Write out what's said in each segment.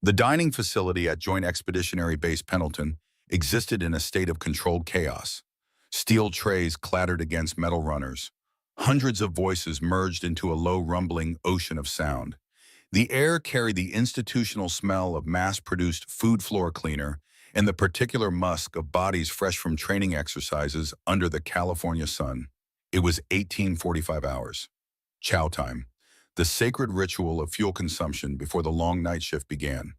The dining facility at Joint Expeditionary Base Pendleton existed in a state of controlled chaos. Steel trays clattered against metal runners. Hundreds of voices merged into a low rumbling ocean of sound. The air carried the institutional smell of mass-produced food floor cleaner and the particular musk of bodies fresh from training exercises under the California sun. It was 1845 hours. Chow time, the sacred ritual of fuel consumption before the long night shift began.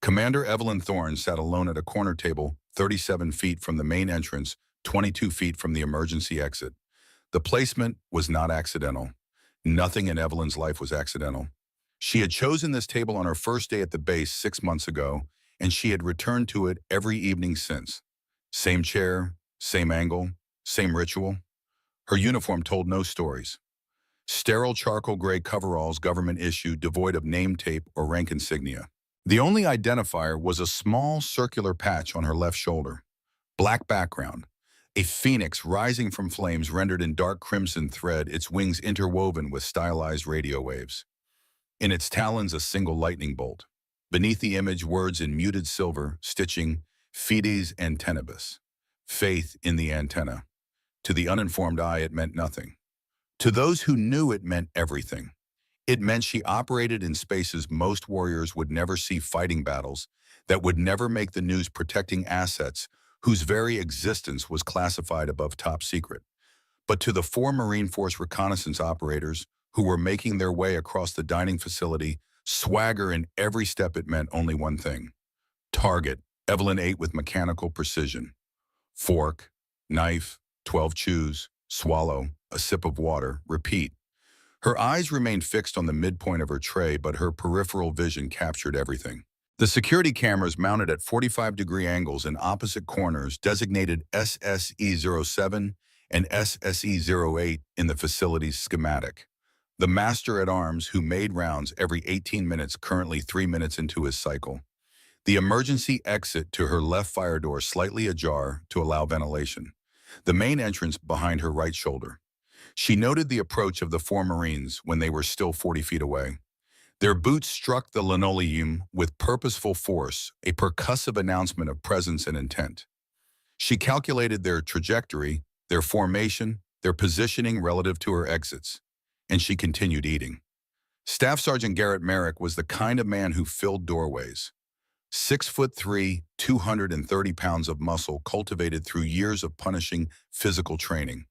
Commander Evelyn Thorne sat alone at a corner table 37 feet from the main entrance, 22 feet from the emergency exit. The placement was not accidental. Nothing in Evelyn's life was accidental. She had chosen this table on her first day at the base 6 months ago, and she had returned to it every evening since. Same chair, same angle, same ritual. Her uniform told no stories. Sterile charcoal gray coveralls, government issued, devoid of name tape or rank insignia. The only identifier was a small circular patch on her left shoulder. Black background. A phoenix rising from flames rendered in dark crimson thread, its wings interwoven with stylized radio waves. In its talons, a single lightning bolt. Beneath the image, words in muted silver, stitching, Fides Antennibus, faith in the antenna. To the uninformed eye, it meant nothing. To those who knew, it meant everything. It meant she operated in spaces most warriors would never see, fighting battles that would never make the news, protecting assets whose very existence was classified above top secret. But to the 4 Marine Force reconnaissance operators who were making their way across the dining facility, swagger in every step, it meant only one thing. Target. Evelyn ate with mechanical precision. Fork, knife, 12 chews, swallow, a sip of water, repeat. Her eyes remained fixed on the midpoint of her tray, but her peripheral vision captured everything. The security cameras mounted at 45-degree angles in opposite corners, designated SSE-07 and SSE-08 in the facility's schematic. The master-at-arms, who made rounds every 18 minutes, currently 3 minutes into his cycle. The emergency exit to her left fire door slightly ajar to allow ventilation. The main entrance behind her right shoulder. She noted the approach of the 4 Marines when they were still 40 feet away. Their boots struck the linoleum with purposeful force, a percussive announcement of presence and intent. She calculated their trajectory, their formation, their positioning relative to her exits, and she continued eating. Staff Sergeant Garrett Merrick was the kind of man who filled doorways. 6'3", 230 pounds of muscle cultivated through years of punishing physical training.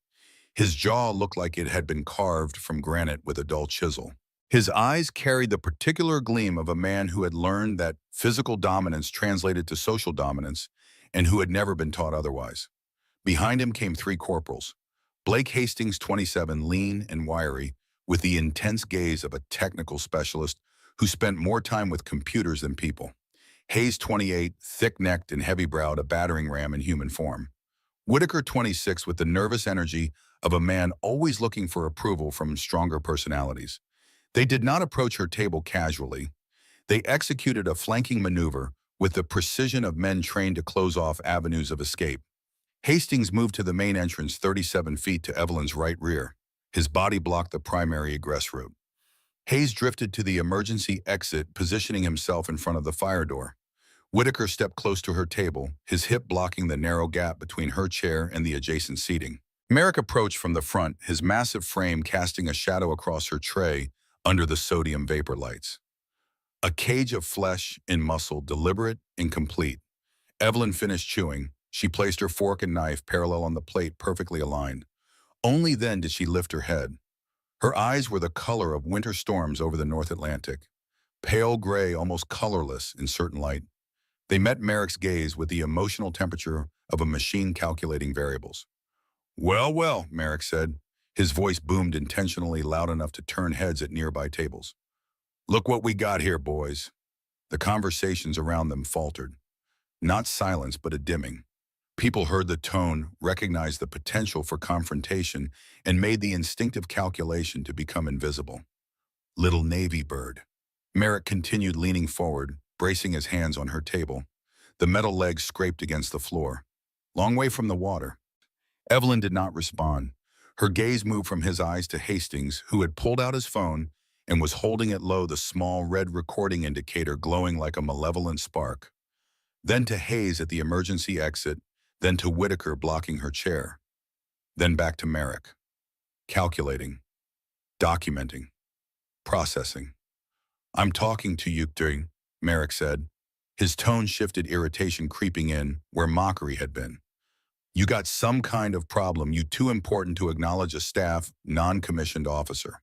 His jaw looked like it had been carved from granite with a dull chisel. His eyes carried the particular gleam of a man who had learned that physical dominance translated to social dominance and who had never been taught otherwise. Behind him came 3 corporals. Blake Hastings, 27, lean and wiry, with the intense gaze of a technical specialist who spent more time with computers than people. Hayes, 28, thick-necked and heavy-browed, a battering ram in human form. Whitaker, 26, with the nervous energy of a man always looking for approval from stronger personalities. They did not approach her table casually. They executed a flanking maneuver with the precision of men trained to close off avenues of escape. Hastings moved to the main entrance 37 feet to Evelyn's right rear. His body blocked the primary egress route. Hayes drifted to the emergency exit, positioning himself in front of the fire door. Whitaker stepped close to her table, his hip blocking the narrow gap between her chair and the adjacent seating. Merrick approached from the front, his massive frame casting a shadow across her tray under the sodium vapor lights. A cage of flesh and muscle, deliberate and complete. Evelyn finished chewing. She placed her fork and knife parallel on the plate, perfectly aligned. Only then did she lift her head. Her eyes were the color of winter storms over the North Atlantic, pale gray, almost colorless in certain light. They met Merrick's gaze with the emotional temperature of a machine calculating variables. "Well, well," Merrick said. His voice boomed intentionally loud enough to turn heads at nearby tables. "Look what we got here, boys." The conversations around them faltered. Not silence, but a dimming. People heard the tone, recognized the potential for confrontation, and made the instinctive calculation to become invisible. "Little Navy bird." Merrick continued, leaning forward, bracing his hands on her table. The metal legs scraped against the floor. "Long way from the water." Evelyn did not respond. Her gaze moved from his eyes to Hastings, who had pulled out his phone and was holding it low, the small red recording indicator glowing like a malevolent spark. Then to Hayes at the emergency exit, then to Whitaker blocking her chair, then back to Merrick, calculating, documenting, processing. "I'm talking to you, during," Merrick said. His tone shifted, irritation creeping in where mockery had been. "You got some kind of problem, you too important to acknowledge a staff, non-commissioned officer."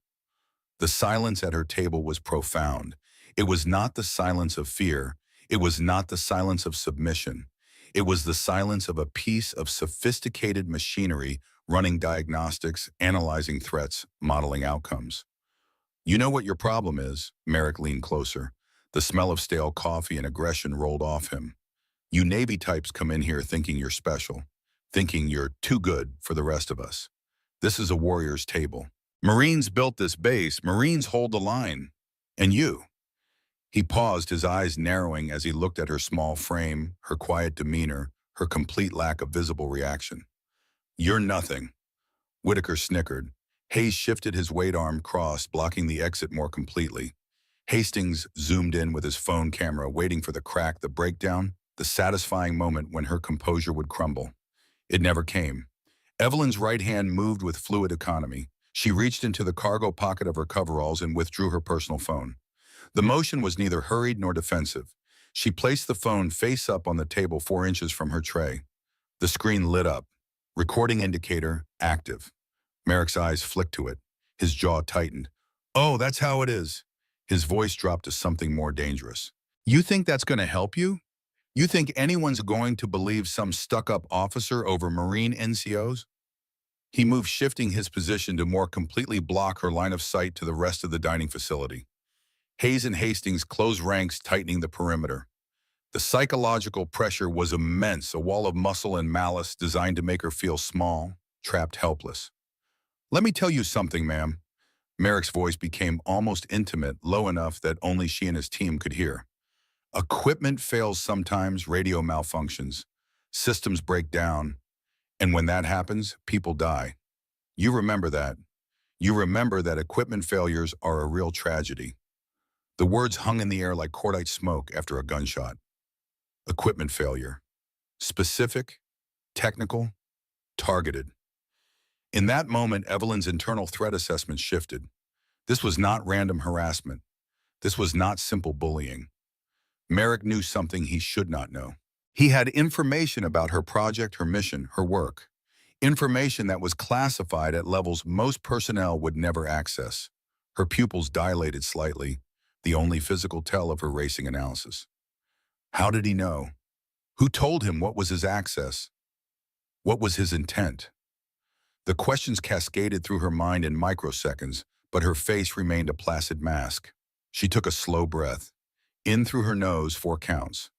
The silence at her table was profound. It was not the silence of fear. It was not the silence of submission. It was the silence of a piece of sophisticated machinery running diagnostics, analyzing threats, modeling outcomes. "You know what your problem is?" Merrick leaned closer. The smell of stale coffee and aggression rolled off him. "You Navy types come in here thinking you're special, thinking you're too good for the rest of us. This is a warrior's table. Marines built this base. Marines hold the line. And you." He paused, his eyes narrowing as he looked at her small frame, her quiet demeanor, her complete lack of visible reaction. "You're nothing." Whitaker snickered. Hayes shifted, his weight arm crossed, blocking the exit more completely. Hastings zoomed in with his phone camera, waiting for the crack, the breakdown, the satisfying moment when her composure would crumble. It never came. Evelyn's right hand moved with fluid economy. She reached into the cargo pocket of her coveralls and withdrew her personal phone. The motion was neither hurried nor defensive. She placed the phone face up on the table 4 inches from her tray. The screen lit up. Recording indicator active. Merrick's eyes flicked to it. His jaw tightened. "Oh, that's how it is." His voice dropped to something more dangerous. "You think that's going to help you? You think anyone's going to believe some stuck-up officer over Marine NCOs?" He moved, shifting his position to more completely block her line of sight to the rest of the dining facility. Hayes and Hastings closed ranks, tightening the perimeter. The psychological pressure was immense, a wall of muscle and malice designed to make her feel small, trapped, helpless. "Let me tell you something, ma'am." Merrick's voice became almost intimate, low enough that only she and his team could hear. "Equipment fails sometimes, radio malfunctions, systems break down, and when that happens, people die. You remember that. You remember that equipment failures are a real tragedy." The words hung in the air like cordite smoke after a gunshot. Equipment failure. Specific, technical, targeted. In that moment, Evelyn's internal threat assessment shifted. This was not random harassment. This was not simple bullying. Merrick knew something he should not know. He had information about her project, her mission, her work. Information that was classified at levels most personnel would never access. Her pupils dilated slightly, the only physical tell of her racing analysis. How did he know? Who told him? What was his access? What was his intent? The questions cascaded through her mind in microseconds, but her face remained a placid mask. She took a slow breath. In through her nose, 4 counts.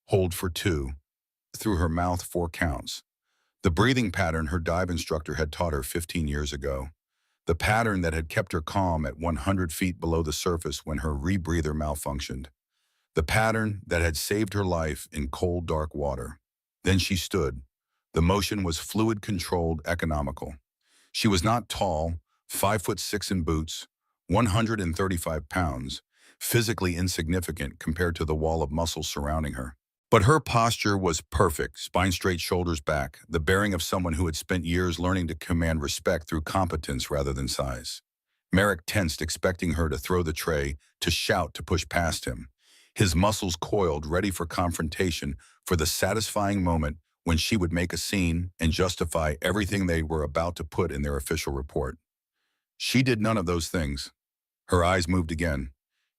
Hold for 2. Through her mouth, 4 counts. The breathing pattern her dive instructor had taught her 15 years ago. The pattern that had kept her calm at 100 feet below the surface when her rebreather malfunctioned. The pattern that had saved her life in cold, dark water. Then she stood. The motion was fluid, controlled, economical. She was not tall, 5'6" in boots, 135 pounds, physically insignificant compared to the wall of muscle surrounding her. But her posture was perfect, spine straight, shoulders back, the bearing of someone who had spent years learning to command respect through competence rather than size. Merrick tensed, expecting her to throw the tray, to shout, to push past him. His muscles coiled, ready for confrontation, for the satisfying moment when she would make a scene and justify everything they were about to put in their official report. She did none of those things. Her eyes moved again.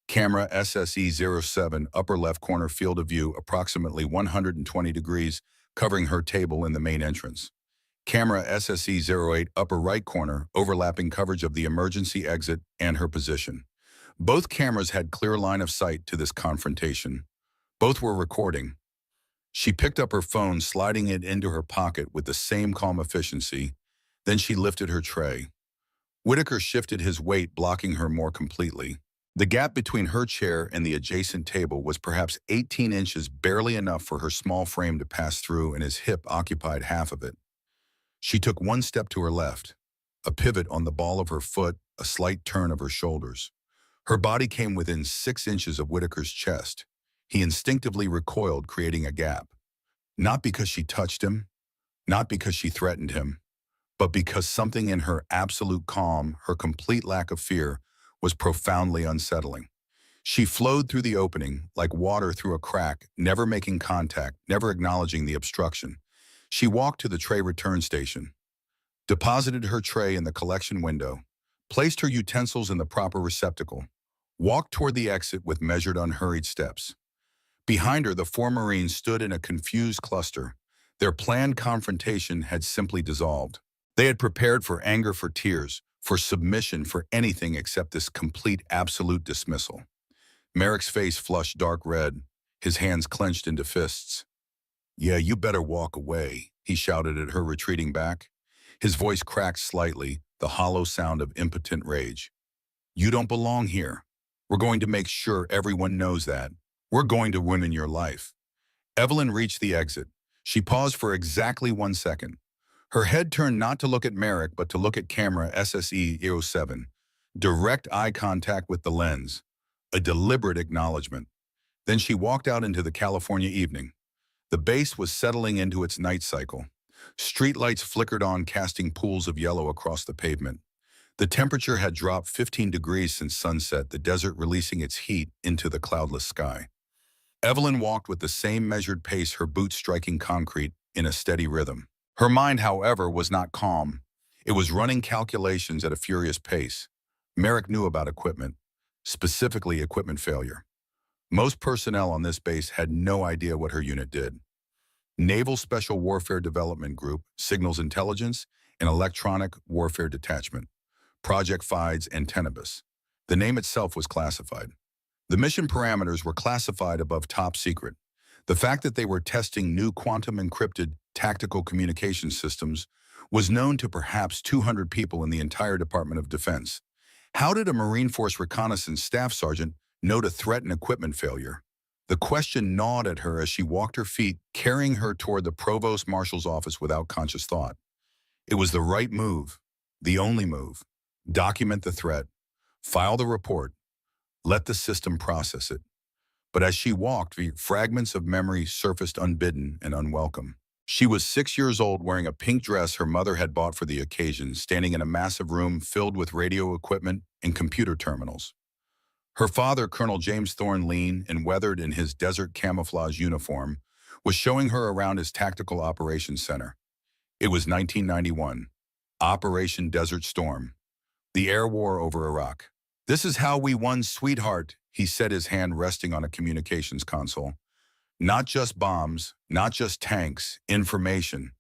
Camera SSE-07, upper left corner, field of view, approximately 120 degrees, covering her table in the main entrance. Camera SSE-08, upper right corner, overlapping coverage of the emergency exit and her position. Both cameras had clear line of sight to this confrontation. Both were recording. She picked up her phone, sliding it into her pocket with the same calm efficiency. Then she lifted her tray. Whitaker shifted his weight, blocking her more completely. The gap between her chair and the adjacent table was perhaps 18 inches, barely enough for her small frame to pass through, and his hip occupied half of it. She took 1 step to her left, a pivot on the ball of her foot, a slight turn of her shoulders. Her body came within 6 inches of Whitaker's chest. He instinctively recoiled, creating a gap. Not because she touched him, not because she threatened him, but because something in her absolute calm, her complete lack of fear, was profoundly unsettling. She flowed through the opening like water through a crack, never making contact, never acknowledging the obstruction. She walked to the tray return station, deposited her tray in the collection window, placed her utensils in the proper receptacle, walked toward the exit with measured, unhurried steps. Behind her, the four Marines stood in a confused cluster. Their planned confrontation had simply dissolved. They had prepared for anger, for tears, for submission, for anything except this complete, absolute dismissal. Merrick's face flushed dark red, his hands clenched into fists. "Yeah, you better walk away," he shouted at her, retreating back. His voice cracked slightly, the hollow sound of impotent rage. "You don't belong here. We're going to make sure everyone knows that. We're going to win in your life." Evelyn reached the exit. She paused for exactly 1 second. Her head turned not to look at Merrick, but to look at camera SSE-07. Direct eye contact with the lens. A deliberate acknowledgement. Then she walked out into the California evening. The base was settling into its night cycle. Streetlights flickered on, casting pools of yellow across the pavement. The temperature had dropped 15 degrees since sunset, the desert releasing its heat into the cloudless sky. Evelyn walked with the same measured pace, her boots striking concrete in a steady rhythm. Her mind, however, was not calm. It was running calculations at a furious pace. Merrick knew about equipment, specifically equipment failure. Most personnel on this base had no idea what her unit did. Naval Special Warfare Development Group, Signals Intelligence, and Electronic Warfare Detachment. Project Fides and Tenebus. The name itself was classified. The mission parameters were classified above top secret. The fact that they were testing new quantum-encrypted tactical communication systems was known to perhaps 200 people in the entire Department of Defense. How did a Marine Force reconnaissance staff sergeant know to threaten equipment failure? The question gnawed at her as she walked her feet, carrying her toward the Provost Marshal's office without conscious thought. It was the right move, the only move. Document the threat, file the report, let the system process it. But as she walked, the fragments of memory surfaced unbidden and unwelcome. She was 6 years old, wearing a pink dress her mother had bought for the occasion, standing in a massive room filled with radio equipment and computer terminals. Her father, Colonel James Thorne, lean and weathered in his desert camouflage uniform, was showing her around his tactical operations center. It was 1991. Operation Desert Storm. The air war over Iraq. "This is how we won, sweetheart," he said, his hand resting on a communications console. "Not just bombs, not just tanks, information.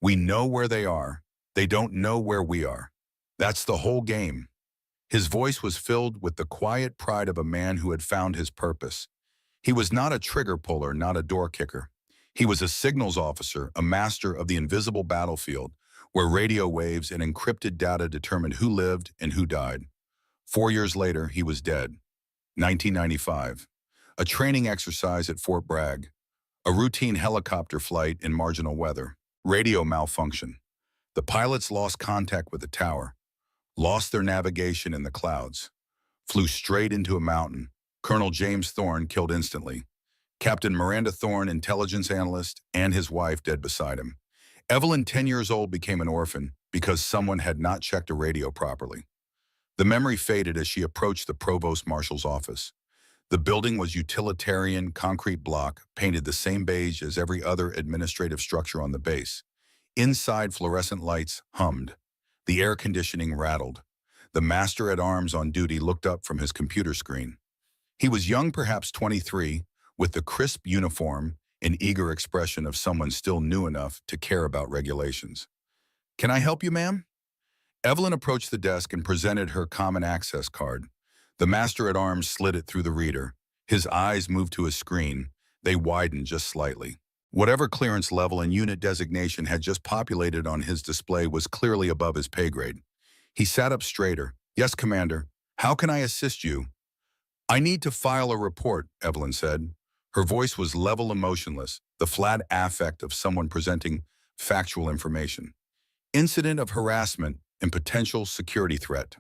We know where they are. They don't know where we are. That's the whole game." His voice was filled with the quiet pride of a man who had found his purpose. He was not a trigger puller, not a door kicker. He was a signals officer, a master of the invisible battlefield, where radio waves and encrypted data determined who lived and who died. 4 years later, he was dead. 1995. A training exercise at Fort Bragg. A routine helicopter flight in marginal weather. Radio malfunction. The pilots lost contact with the tower, lost their navigation in the clouds, flew straight into a mountain. Colonel James Thorne killed instantly. Captain Miranda Thorne, intelligence analyst, and his wife dead beside him. Evelyn, 10 years old, became an orphan because someone had not checked a radio properly. The memory faded as she approached the Provost Marshal's office. The building was utilitarian concrete block, painted the same beige as every other administrative structure on the base. Inside, fluorescent lights hummed. The air conditioning rattled. The master-at-arms on duty looked up from his computer screen. He was young, perhaps 23, with the crisp uniform and eager expression of someone still new enough to care about regulations. "Can I help you, ma'am?" Evelyn approached the desk and presented her common access card. The master-at-arms slid it through the reader. His eyes moved to his screen. They widened just slightly. Whatever clearance level and unit designation had just populated on his display was clearly above his pay grade. He sat up straighter. "Yes, Commander. How can I assist you?" "I need to file a report," Evelyn said. Her voice was level and motionless, the flat affect of someone presenting factual information. "Incident of harassment and potential security threat."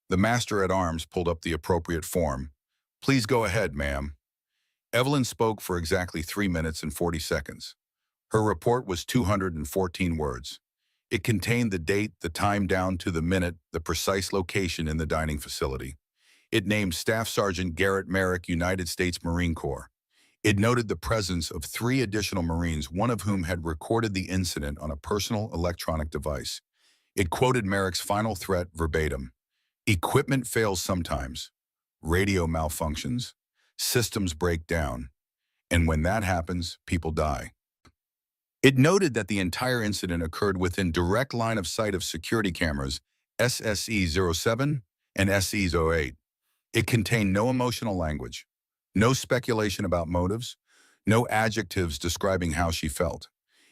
The master-at-arms pulled up the appropriate form. "Please go ahead, ma'am." Evelyn spoke for exactly 3 minutes and 40 seconds. Her report was 214 words. It contained the date, the time down to the minute, the precise location in the dining facility. It named Staff Sergeant Garrett Merrick, United States Marine Corps. It noted the presence of 3 additional Marines, one of whom had recorded the incident on a personal electronic device. It quoted Merrick's final threat verbatim. "Equipment fails sometimes. Radio malfunctions. Systems break down. And when that happens, people die." It noted that the entire incident occurred within direct line of sight of security cameras SSE-07 and SE-08. It contained no emotional language, no speculation about motives, no adjectives describing how she felt.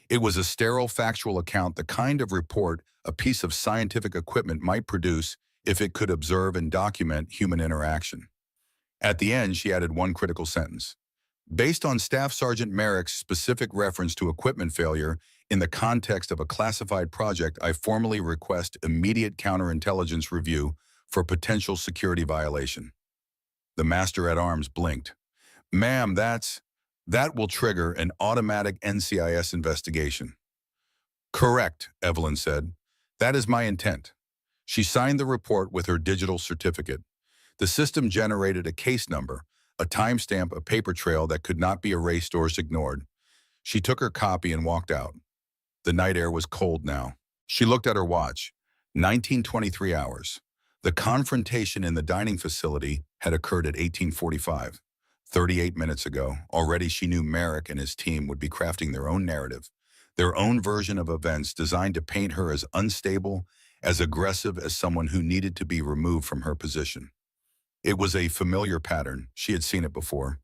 It was a sterile factual account, the kind of report a piece of scientific equipment might produce if it could observe and document human interaction. At the end, she added one critical sentence. "Based on Staff Sergeant Merrick's specific reference to equipment failure in the context of a classified project, I formally request immediate counterintelligence review for potential security violation." The master-at-arms blinked. "Ma'am, that will trigger an automatic NCIS investigation." "Correct," Evelyn said. "That is my intent." She signed the report with her digital certificate. The system generated a case number, a timestamp, a paper trail that could not be erased or ignored. She took her copy and walked out. The night air was cold now. She looked at her watch. 1923 hours. The confrontation in the dining facility had occurred at 1845. 38 minutes ago, already she knew Merrick and his team would be crafting their own narrative, their own version of events designed to paint her as unstable, as aggressive as someone who needed to be removed from her position. It was a familiar pattern. She had seen it before.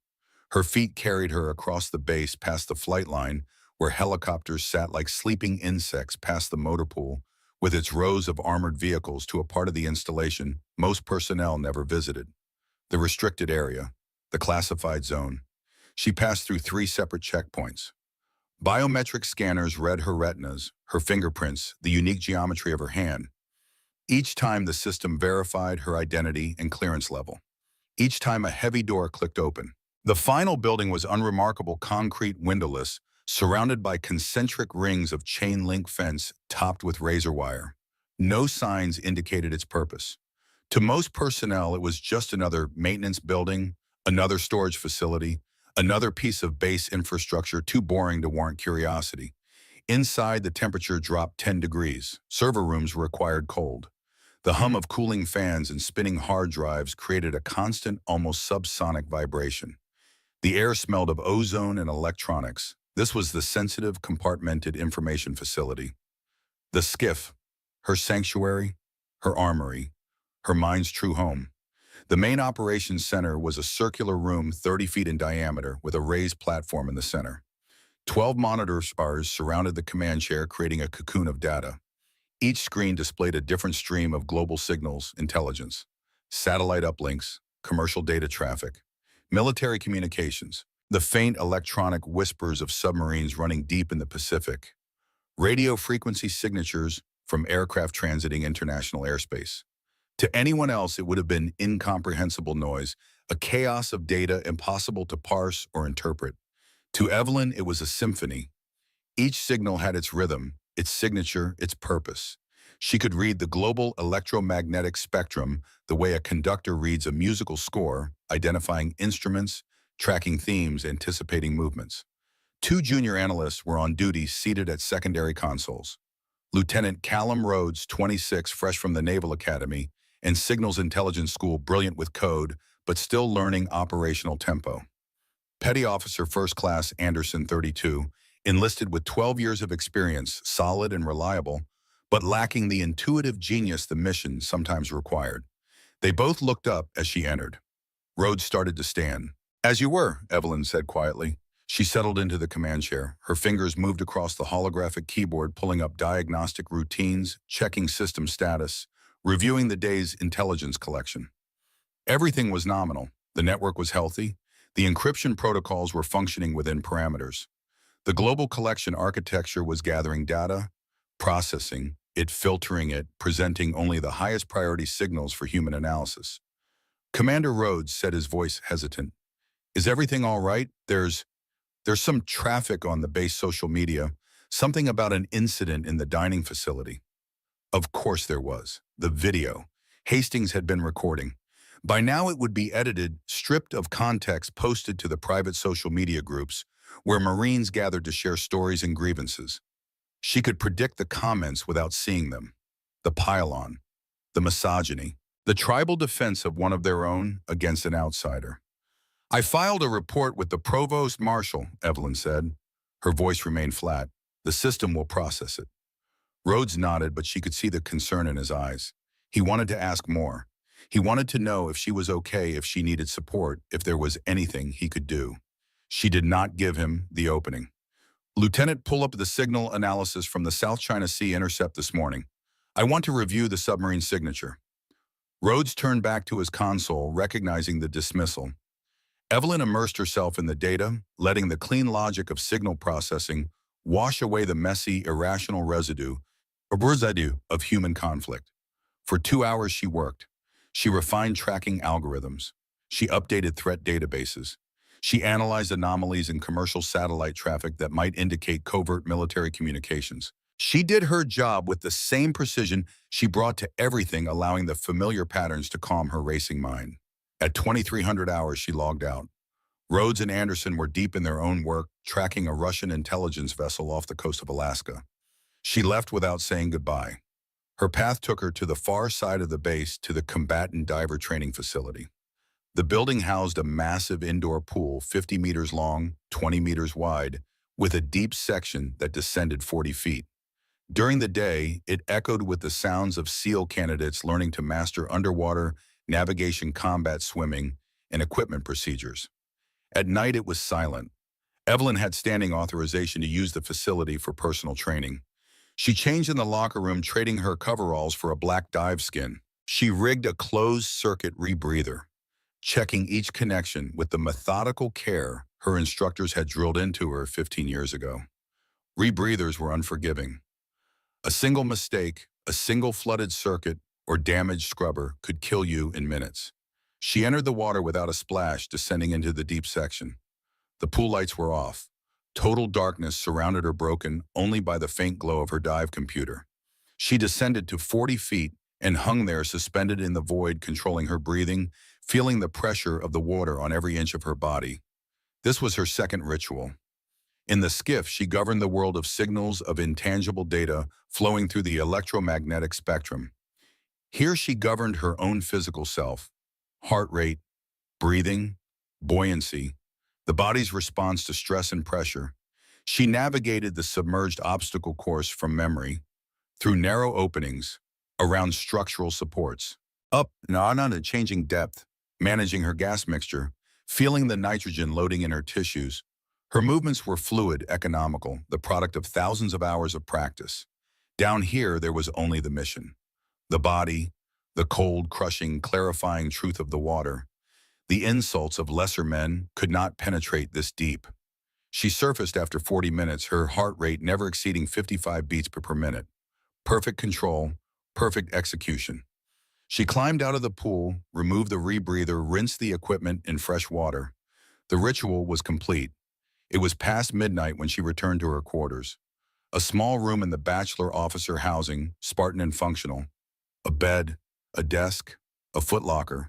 Her feet carried her across the base past the flight line, where helicopters sat like sleeping insects past the motor pool, with its rows of armored vehicles, to a part of the installation most personnel never visited. The restricted area, the classified zone. She passed through 3 separate checkpoints. Biometric scanners read her retinas, her fingerprints, the unique geometry of her hand. Each time the system verified her identity and clearance level. Each time a heavy door clicked open. The final building was unremarkable, concrete, windowless, surrounded by concentric rings of chain link fence topped with razor wire. No signs indicated its purpose. To most personnel, it was just another maintenance building, another storage facility, another piece of base infrastructure too boring to warrant curiosity. Inside, the temperature dropped 10 degrees. Server rooms required cold. The hum of cooling fans and spinning hard drives created a constant, almost subsonic vibration. The air smelled of ozone and electronics. This was the sensitive, compartmented information facility. The skiff, her sanctuary, her armory, her mind's true home. The main operations center was a circular room 30 feet in diameter with a raised platform in the center. 12 monitor bars surrounded the command chair, creating a cocoon of data. Each screen displayed a different stream of global signals, intelligence, satellite uplinks, commercial data traffic, military communications, the faint electronic whispers of submarines running deep in the Pacific, radio frequency signatures from aircraft transiting international airspace. To anyone else, it would have been incomprehensible noise, a chaos of data impossible to parse or interpret. To Evelyn, it was a symphony. Each signal had its rhythm, its signature, its purpose. She could read the global electromagnetic spectrum the way a conductor reads a musical score, identifying instruments, tracking themes, anticipating movements. 2 junior analysts were on duty, seated at secondary consoles. Lieutenant Callum Rhodes, 26, fresh from the Naval Academy, and Signals Intelligence School, brilliant with code, but still learning operational tempo. Petty Officer First Class Anderson, 32, enlisted with 12 years of experience, solid and reliable, but lacking the intuitive genius the mission sometimes required. They both looked up as she entered. Rhodes started to stand. "As you were," Evelyn said quietly. She settled into the command chair. Her fingers moved across the holographic keyboard, pulling up diagnostic routines, checking system status, reviewing the day's intelligence collection. Everything was nominal. The network was healthy. The encryption protocols were functioning within parameters. The global collection architecture was gathering data, processing, it filtering it, presenting only the highest priority signals for human analysis. Commander Rhodes said, his voice hesitant. Is everything all right? There's some traffic on the base social media, something about an incident in the dining facility. Of course there was. The video. Hastings had been recording. By now it would be edited, stripped of context, posted to the private social media groups where Marines gathered to share stories and grievances. She could predict the comments without seeing them. The pile-on, the misogyny, the tribal defense of one of their own against an outsider. I filed a report with the provost marshal, Evelyn said. Her voice remained flat. The system will process it. Rhodes nodded, but she could see the concern in his eyes. He wanted to ask more. He wanted to know if she was okay, if she needed support, if there was anything he could do. She did not give him the opening. Lieutenant, pull up the signal analysis from the South China Sea intercept this morning. I want to review the submarine signature. Rhodes turned back to his console, recognizing the dismissal. Evelyn immersed herself in the data, letting the clean logic of signal processing wash away the messy, irrational residue of human conflict. For 2 hours she worked. She refined tracking algorithms. She updated threat databases. She analyzed anomalies in commercial satellite traffic that might indicate covert military communications. She did her job with the same precision she brought to everything, allowing the familiar patterns to calm her racing mind. At 2300 hours, she logged out. Rhodes and Anderson were deep in their own work, tracking a Russian intelligence vessel off the coast of Alaska. She left without saying goodbye. Her path took her to the far side of the base, to the combatant diver training facility. The building housed a massive indoor pool, 50 meters long, 20 meters wide, with a deep section that descended 40 feet. During the day, it echoed with the sounds of SEAL candidates learning to master underwater navigation, combat swimming, and equipment procedures. At night, it was silent. Evelyn had standing authorization to use the facility for personal training. She changed in the locker room, trading her coveralls for a black dive skin. She rigged a closed-circuit rebreather, checking each connection with the methodical care her instructors had drilled into her 15 years ago. Rebreathers were unforgiving. A single mistake, a single flooded circuit, or damaged scrubber could kill you in minutes. She entered the water without a splash, descending into the deep section. The pool lights were off. Total darkness surrounded her, broken only by the faint glow of her dive computer. She descended to 40 feet and hung there, suspended in the void, controlling her breathing, feeling the pressure of the water on every inch of her body. This was her second ritual. In the skiff, she governed the world of signals, of intangible data flowing through the electromagnetic spectrum. Here she governed her own physical self: heart rate, breathing, buoyancy, the body's response to stress and pressure. She navigated the submerged obstacle course from memory, through narrow openings, around structural supports, up and on a changing depth, managing her gas mixture, feeling the nitrogen loading in her tissues. Her movements were fluid, economical, the product of thousands of hours of practice. Down here, there was only the mission. The body, the cold, crushing, clarifying truth of the water. The insults of lesser men could not penetrate this deep. She surfaced after 40 minutes, her heart rate never exceeding 55 beats per minute. Perfect control, perfect execution. She climbed out of the pool, removed the rebreather, rinsed the equipment in fresh water. The ritual was complete. It was past midnight when she returned to her quarters. A small room in the bachelor officer housing, Spartan and functional. A bed, a desk, a footlocker.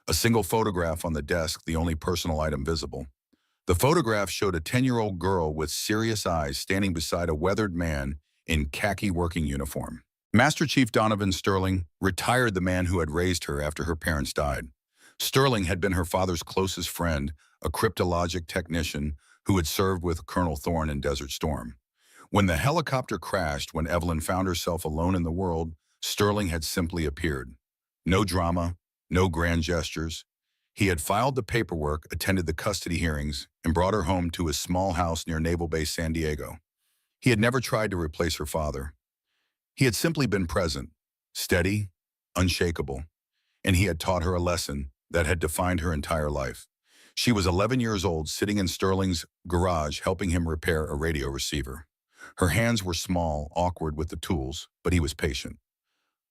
A single photograph on the desk, the only personal item visible. The photograph showed a 10-year-old girl with serious eyes standing beside a weathered man in khaki working uniform. Master Chief Donovan Sterling, retired, the man who had raised her after her parents died. Sterling had been her father's closest friend, a cryptologic technician who had served with Colonel Thorne in Desert Storm. When the helicopter crashed, when Evelyn found herself alone in the world, Sterling had simply appeared. No drama, no grand gestures. He had filed the paperwork, attended the custody hearings, and brought her home to his small house near Naval Base San Diego. He had never tried to replace her father. He had simply been present, steady, unshakable, and he had taught her a lesson that had defined her entire life. She was 11 years old, sitting in Sterling's garage, helping him repair a radio receiver. Her hands were small, awkward with the tools, but he was patient.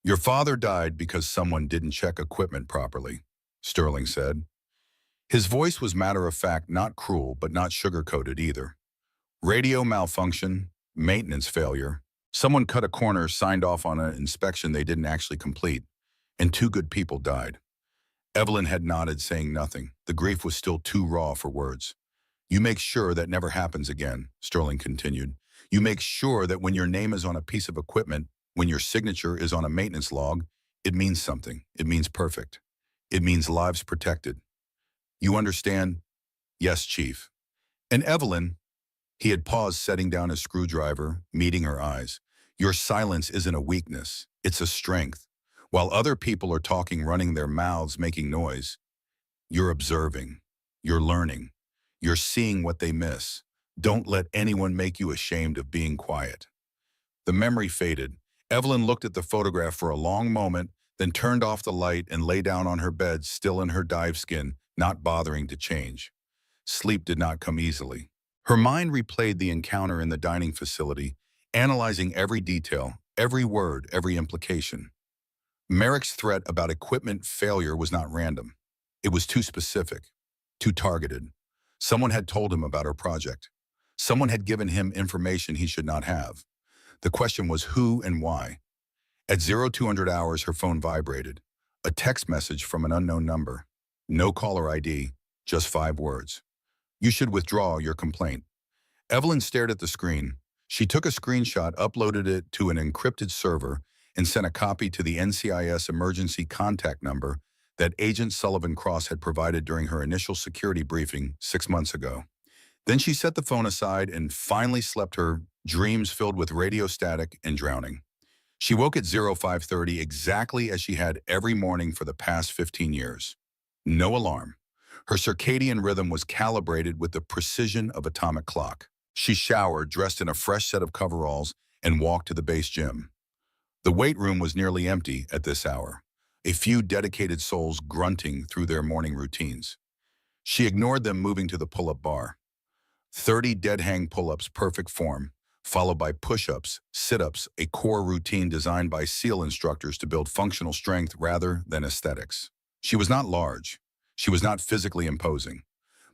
Your father died because someone didn't check equipment properly, Sterling said. His voice was matter-of-fact, not cruel, but not sugar-coated either. Radio malfunction, maintenance failure. Someone cut a corner, signed off on an inspection they didn't actually complete, and two good people died. Evelyn had nodded, saying nothing. The grief was still too raw for words. You make sure that never happens again, Sterling continued. You make sure that when your name is on a piece of equipment, when your signature is on a maintenance log, it means something. It means perfect. It means lives protected. You understand? Yes, Chief. And Evelyn, he had paused, setting down his screwdriver, meeting her eyes. Your silence isn't a weakness. It's a strength. While other people are talking, running their mouths, making noise, you're observing. You're learning. You're seeing what they miss. Don't let anyone make you ashamed of being quiet. The memory faded. Evelyn looked at the photograph for a long moment, then turned off the light and lay down on her bed, still in her dive skin, not bothering to change. Sleep did not come easily. Her mind replayed the encounter in the dining facility, analyzing every detail, every word, every implication. Merrick's threat about equipment failure was not random. It was too specific, too targeted. Someone had told him about her project. Someone had given him information he should not have. The question was who and why. At 0200 hours, her phone vibrated. A text message from an unknown number. No caller ID, just 5 words. You should withdraw your complaint. Evelyn stared at the screen. She took a screenshot, uploaded it to an encrypted server, and sent a copy to the NCIS emergency contact number that Agent Sullivan Cross had provided during her initial security briefing 6 months ago. Then she set the phone aside and finally slept, her dreams filled with radio static and drowning. She woke at 0530 exactly as she had every morning for the past 15 years. No alarm. Her circadian rhythm was calibrated with the precision of atomic clock. She showered, dressed in a fresh set of coveralls, and walked to the base gym. The weight room was nearly empty at this hour, a few dedicated souls grunting through their morning routines. She ignored them, moving to the pull-up bar. 30 dead-hang pull-ups, perfect form, followed by push-ups, sit-ups, a core routine designed by SEAL instructors to build functional strength rather than aesthetics. She was not large. She was not physically imposing.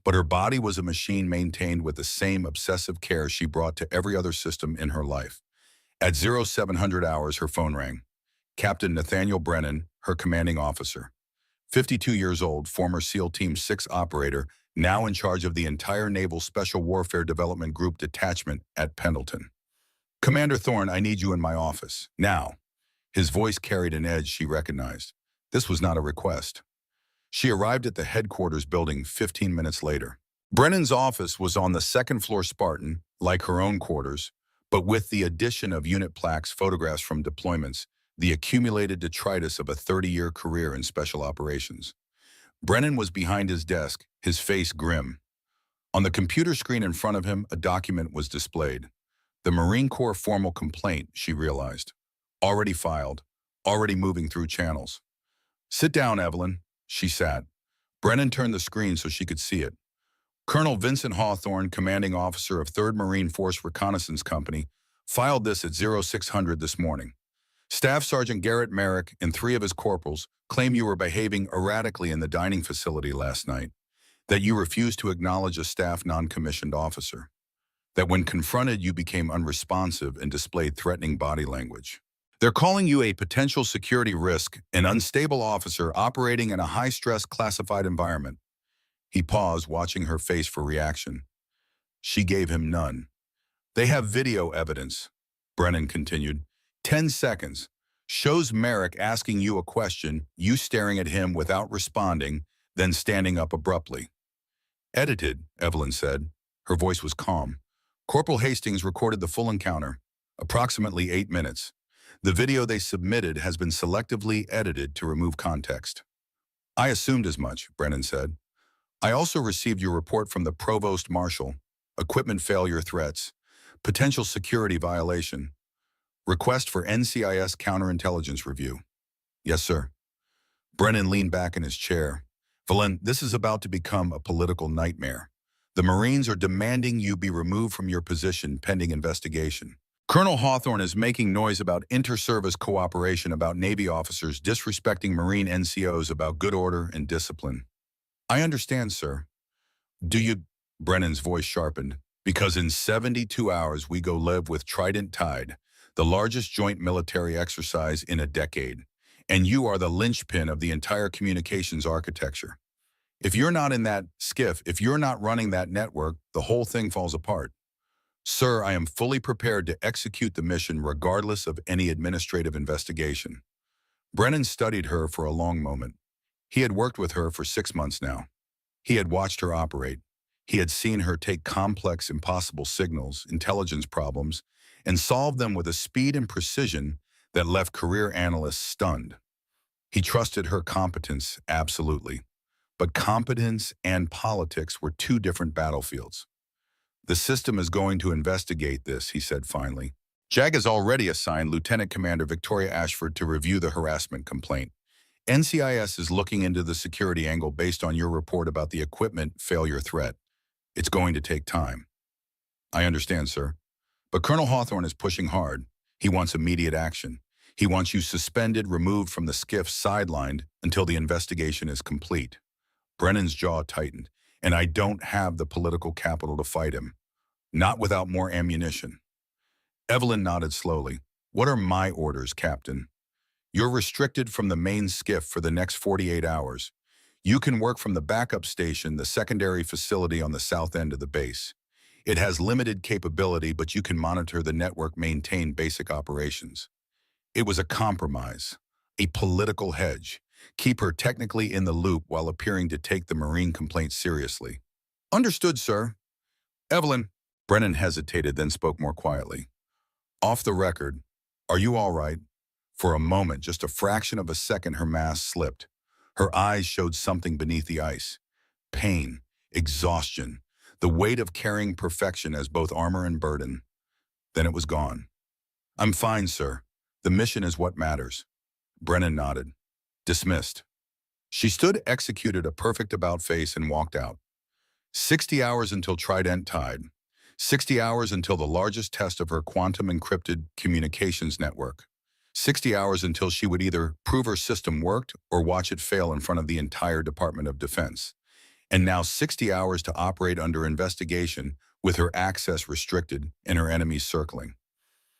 But her body was a machine maintained with the same obsessive care she brought to every other system in her life. At 0700 hours, her phone rang. Captain Nathaniel Brennan, her commanding officer. 52 years old, former SEAL Team 6 operator, now in charge of the entire Naval Special Warfare Development Group detachment at Pendleton. Commander Thorne, I need you in my office. Now. His voice carried an edge she recognized. This was not a request. She arrived at the headquarters building 15 minutes later. Brennan's office was on the second floor, Spartan, like her own quarters, but with the addition of unit plaques, photographs from deployments, the accumulated detritus of a 30-year career in special operations. Brennan was behind his desk, his face grim. On the computer screen in front of him, a document was displayed. The Marine Corps formal complaint, she realized. Already filed, already moving through channels. Sit down, Evelyn. She sat. Brennan turned the screen so she could see it. Colonel Vincent Hawthorne, commanding officer of 3rd Marine Force Reconnaissance Company, filed this at 0600 this morning. Staff Sergeant Garrett Merrick and 3 of his corporals claim you were behaving erratically in the dining facility last night, that you refused to acknowledge a staff non-commissioned officer, that when confronted you became unresponsive and displayed threatening body language. They're calling you a potential security risk, an unstable officer operating in a high-stress classified environment. He paused, watching her face for reaction. She gave him none. They have video evidence, Brennan continued. 10 seconds. Shows Merrick asking you a question, you staring at him without responding, then standing up abruptly. Edited, Evelyn said. Her voice was calm. Corporal Hastings recorded the full encounter, approximately 8 minutes. The video they submitted has been selectively edited to remove context. I assumed as much, Brennan said. I also received your report from the Provost Marshal. Equipment failure threats. Potential security violation. Request for NCIS counterintelligence review. Yes, sir. Brennan leaned back in his chair. Valen, this is about to become a political nightmare. The Marines are demanding you be removed from your position pending investigation. Colonel Hawthorne is making noise about inter-service cooperation, about Navy officers disrespecting Marine NCOs, about good order and discipline. I understand, sir. Do you? Brennan's voice sharpened. Because in 72 hours we go live with Trident Tide, the largest joint military exercise in a decade. And you are the linchpin of the entire communications architecture. If you're not in that skiff, if you're not running that network, the whole thing falls apart. Sir, I am fully prepared to execute the mission regardless of any administrative investigation. Brennan studied her for a long moment. He had worked with her for 6 months now. He had watched her operate. He had seen her take complex, impossible signals, intelligence problems, and solve them with a speed and precision that left career analysts stunned. He trusted her competence, absolutely. But competence and politics were two different battlefields. The system is going to investigate this, he said finally. JAG has already assigned Lieutenant Commander Victoria Ashford to review the harassment complaint. NCIS is looking into the security angle based on your report about the equipment failure threat. It's going to take time. I understand, sir. But Colonel Hawthorne is pushing hard. He wants immediate action. He wants you suspended, removed from the skiff, sidelined until the investigation is complete. Brennan's jaw tightened. And I don't have the political capital to fight him. Not without more ammunition. Evelyn nodded slowly. What are my orders, Captain? You're restricted from the main skiff for the next 48 hours. You can work from the backup station, the secondary facility on the south end of the base. It has limited capability, but you can monitor the network, maintain basic operations. It was a compromise, a political hedge. Keep her technically in the loop while appearing to take the Marine complaint seriously. Understood, sir. Evelyn. Brennan hesitated, then spoke more quietly. Off the record, are you all right? For a moment, just a fraction of a second, her mask slipped. Her eyes showed something beneath the ice. Pain, exhaustion, the weight of carrying perfection as both armor and burden. Then it was gone. I'm fine, sir. The mission is what matters. Brennan nodded. Dismissed. She stood, executed a perfect about-face, and walked out. 60 hours until Trident Tide. 60 hours until the largest test of her quantum-encrypted communications network. 60 hours until she would either prove her system worked or watch it fail in front of the entire Department of Defense. And now 60 hours to operate under investigation with her access restricted and her enemies circling.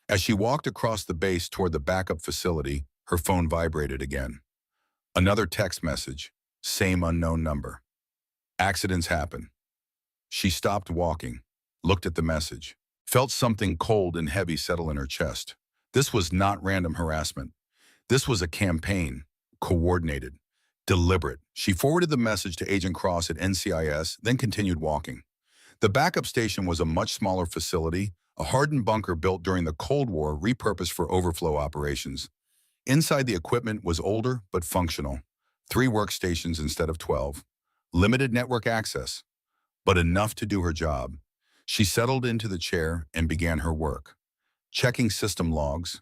As she walked across the base toward the backup facility, her phone vibrated again. Another text message, same unknown number. Accidents happen. She stopped walking, looked at the message, felt something cold and heavy settle in her chest. This was not random harassment. This was a campaign, coordinated, deliberate. She forwarded the message to Agent Cross at NCIS, then continued walking. The backup station was a much smaller facility, a hardened bunker built during the Cold War, repurposed for overflow operations. Inside, the equipment was older but functional. 3 workstations instead of 12. Limited network access, but enough to do her job. She settled into the chair and began her work. Checking system logs,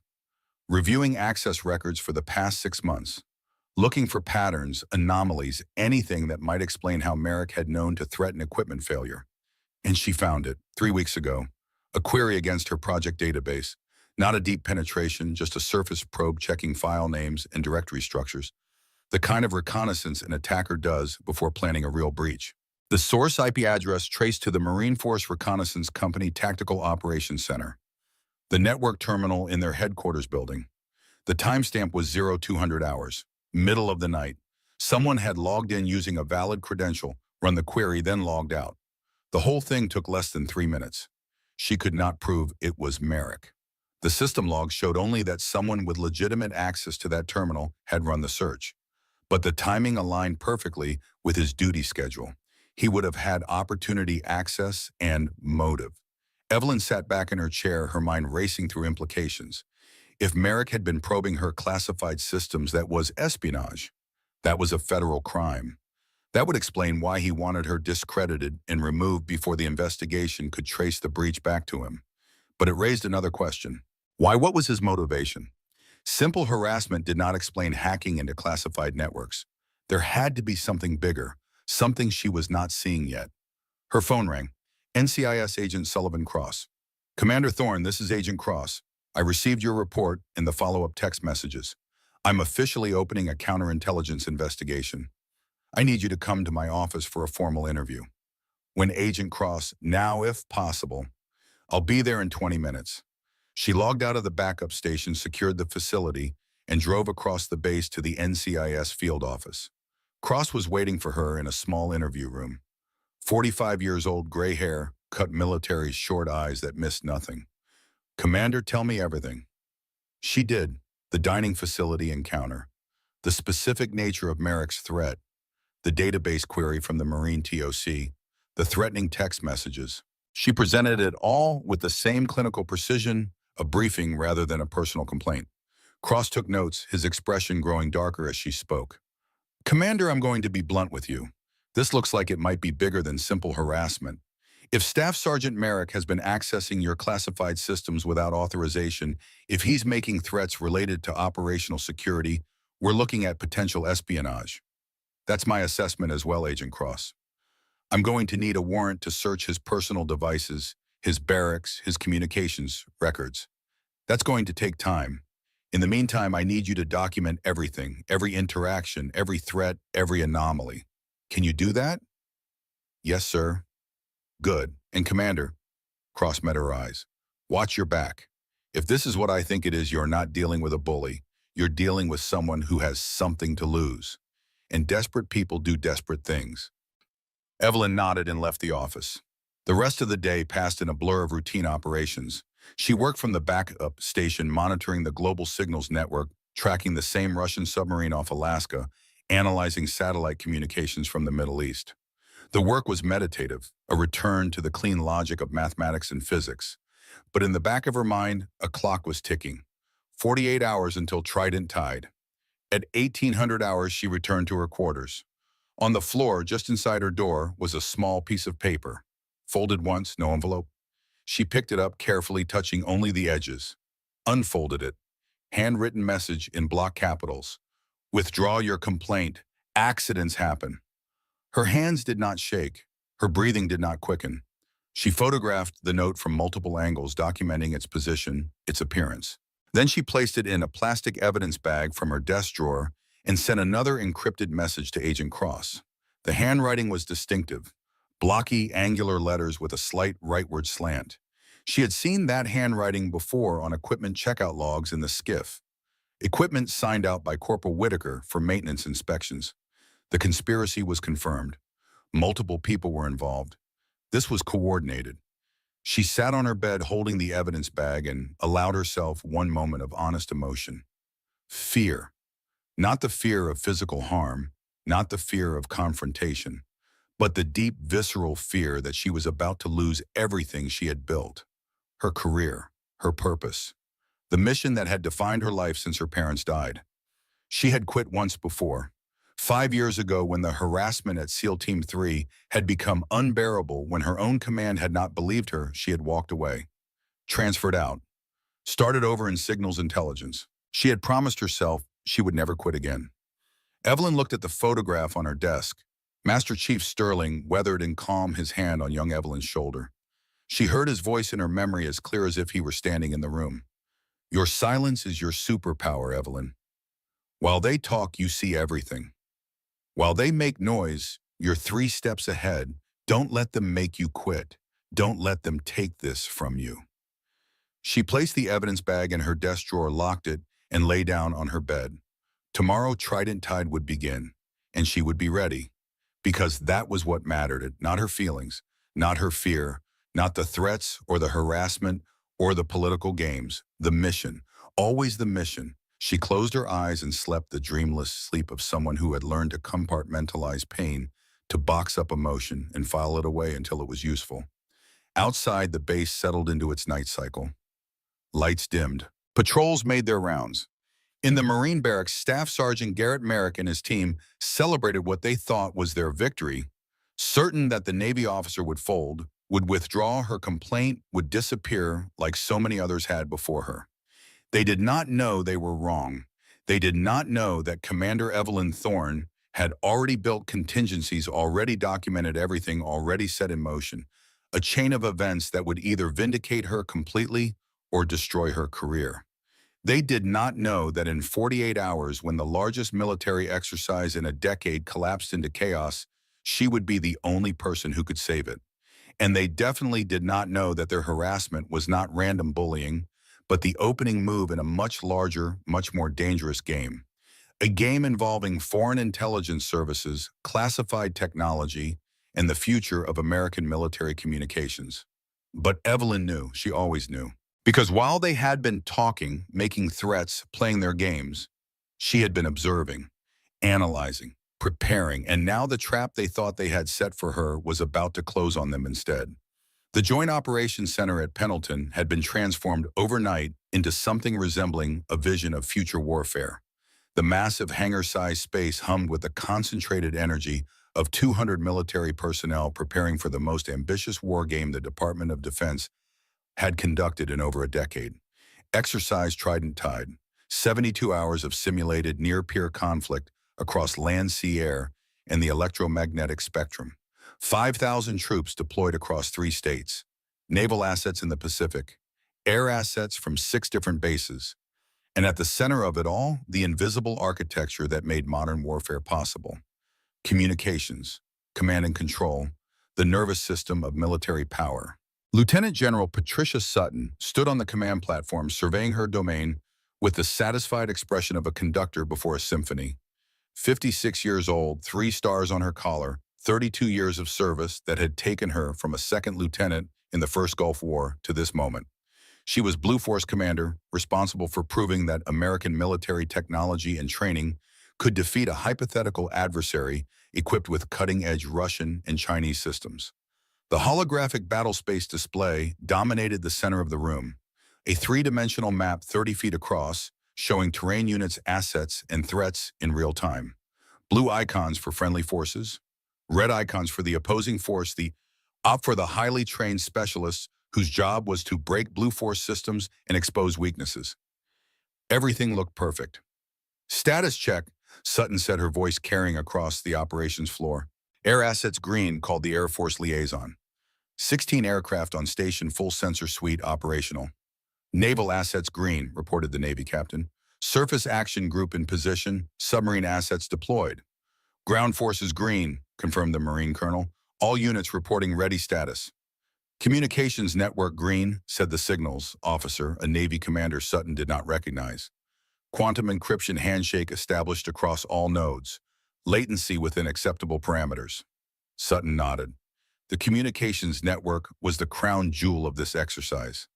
reviewing access records for the past 6 months, looking for patterns, anomalies, anything that might explain how Merrick had known to threaten equipment failure. And she found it 3 weeks ago, a query against her project database. Not a deep penetration, just a surface probe checking file names and directory structures. The kind of reconnaissance an attacker does before planning a real breach. The source IP address traced to the Marine Force Reconnaissance Company Tactical Operations Center. The network terminal in their headquarters building. The timestamp was 0200 hours, middle of the night. Someone had logged in using a valid credential, run the query, then logged out. The whole thing took less than 3 minutes. She could not prove it was Merrick. The system logs showed only that someone with legitimate access to that terminal had run the search. But the timing aligned perfectly with his duty schedule. He would have had opportunity, access, and motive. Evelyn sat back in her chair, her mind racing through implications. If Merrick had been probing her classified systems, that was espionage. That was a federal crime. That would explain why he wanted her discredited and removed before the investigation could trace the breach back to him. But it raised another question. Why? What was his motivation? Simple harassment did not explain hacking into classified networks. There had to be something bigger, something she was not seeing yet. Her phone rang. NCIS Agent Sullivan Cross. Commander Thorne, this is Agent Cross. I received your report and the follow-up text messages. I'm officially opening a counterintelligence investigation. I need you to come to my office for a formal interview. When Agent Cross, now if possible, I'll be there in 20 minutes. She logged out of the backup station, secured the facility, and drove across the base to the NCIS field office. Cross was waiting for her in a small interview room. 45 years old, gray hair, cut military, short eyes that missed nothing. Commander, tell me everything. She did. The dining facility encounter, the specific nature of Merrick's threat, the database query from the Marine TOC, the threatening text messages. She presented it all with the same clinical precision, a briefing rather than a personal complaint. Cross took notes, his expression growing darker as she spoke. Commander, I'm going to be blunt with you. This looks like it might be bigger than simple harassment. If Staff Sergeant Merrick has been accessing your classified systems without authorization, if he's making threats related to operational security, we're looking at potential espionage. That's my assessment as well, Agent Cross. I'm going to need a warrant to search his personal devices, his barracks, his communications records. That's going to take time. In the meantime, I need you to document everything, every interaction, every threat, every anomaly. Can you do that? Yes, sir. Good. And Commander, Cross met her eyes. Watch your back. If this is what I think it is, you're not dealing with a bully. You're dealing with someone who has something to lose. And desperate people do desperate things. Evelyn nodded and left the office. The rest of the day passed in a blur of routine operations. She worked from the backup station, monitoring the global signals network, tracking the same Russian submarine off Alaska, analyzing satellite communications from the Middle East. The work was meditative, a return to the clean logic of mathematics and physics. But in the back of her mind, a clock was ticking. 48 hours until Trident Tide. At 1800 hours, she returned to her quarters. On the floor, just inside her door, was a small piece of paper. Folded once, no envelope. She picked it up, carefully touching only the edges. Unfolded it. Handwritten message in block capitals. Withdraw your complaint. Accidents happen. Her hands did not shake. Her breathing did not quicken. She photographed the note from multiple angles, documenting its position, its appearance. Then she placed it in a plastic evidence bag from her desk drawer and sent another encrypted message to Agent Cross. The handwriting was distinctive, blocky, angular letters with a slight rightward slant. She had seen that handwriting before on equipment checkout logs in the skiff. Equipment signed out by Corporal Whitaker for maintenance inspections. The conspiracy was confirmed. Multiple people were involved. This was coordinated. She sat on her bed holding the evidence bag and allowed herself one moment of honest emotion. Fear. Not the fear of physical harm, not the fear of confrontation, but the deep, visceral fear that she was about to lose everything she had built. Her career, her purpose, the mission that had defined her life since her parents died. She had quit once before. 5 years ago, when the harassment at SEAL Team 3 had become unbearable, when her own command had not believed her, she had walked away. Transferred out. Started over in signals intelligence. She had promised herself she would never quit again. Evelyn looked at the photograph on her desk. Master Chief Sterling weathered and calm, his hand on young Evelyn's shoulder. She heard his voice in her memory as clear as if he were standing in the room. Your silence is your superpower, Evelyn. While they talk, you see everything. While they make noise, you're 3 steps ahead. Don't let them make you quit. Don't let them take this from you. She placed the evidence bag in her desk drawer, locked it, and lay down on her bed. Tomorrow, Trident Tide would begin, and she would be ready. Because that was what mattered, not her feelings, not her fear, not the threats or the harassment or the political games. The mission, always the mission. She closed her eyes and slept the dreamless sleep of someone who had learned to compartmentalize pain, to box up emotion and file it away until it was useful. Outside, the base settled into its night cycle. Lights dimmed. Patrols made their rounds. In the Marine barracks, Staff Sergeant Garrett Merrick and his team celebrated what they thought was their victory, certain that the Navy officer would fold, would withdraw her complaint, would disappear like so many others had before her. They did not know they were wrong. They did not know that Commander Evelyn Thorne had already built contingencies, already documented everything, already set in motion, a chain of events that would either vindicate her completely or destroy her career. They did not know that in 48 hours, when the largest military exercise in a decade collapsed into chaos, she would be the only person who could save it. And they definitely did not know that their harassment was not random bullying, but the opening move in a much larger, much more dangerous game. A game involving foreign intelligence services, classified technology, and the future of American military communications. But Evelyn knew, she always knew. Because while they had been talking, making threats, playing their games, she had been observing, analyzing, preparing, and now the trap they thought they had set for her was about to close on them instead. The Joint Operations Center at Pendleton had been transformed overnight into something resembling a vision of future warfare. The massive hangar-sized space hummed with the concentrated energy of 200 military personnel preparing for the most ambitious war game the Department of Defense had conducted in over a decade. Exercise Trident Tide, 72 hours of simulated near-peer conflict across land, sea, air, and the electromagnetic spectrum. 5,000 troops deployed across 3 states, naval assets in the Pacific, air assets from 6 different bases, and at the center of it all, the invisible architecture that made modern warfare possible. Communications, command and control, the nervous system of military power. Lieutenant General Patricia Sutton stood on the command platform surveying her domain with the satisfied expression of a conductor before a symphony. 56 years old, 3 stars on her collar, 32 years of service that had taken her from a second lieutenant in the First Gulf War to this moment. She was Blue Force commander, responsible for proving that American military technology and training could defeat a hypothetical adversary equipped with cutting-edge Russian and Chinese systems. The holographic battlespace display dominated the center of the room, a 3-dimensional map 30 feet across, showing terrain units, assets, and threats in real time. Blue icons for friendly forces, red icons for the opposing force, the opt for the highly trained specialists whose job was to break Blue Force systems and expose weaknesses. Everything looked perfect. Status check, Sutton said, her voice carrying across the operations floor. Air assets green, called the Air Force liaison. 16 aircraft on station, full sensor suite operational. Naval assets green, reported the Navy captain. Surface action group in position, submarine assets deployed. Ground forces green, confirmed the Marine colonel. All units reporting ready status. Communications network green, said the signals officer, a Navy commander Sutton did not recognize. Quantum encryption handshake established across all nodes. Latency within acceptable parameters. Sutton nodded. The communications network was the crown jewel of this exercise.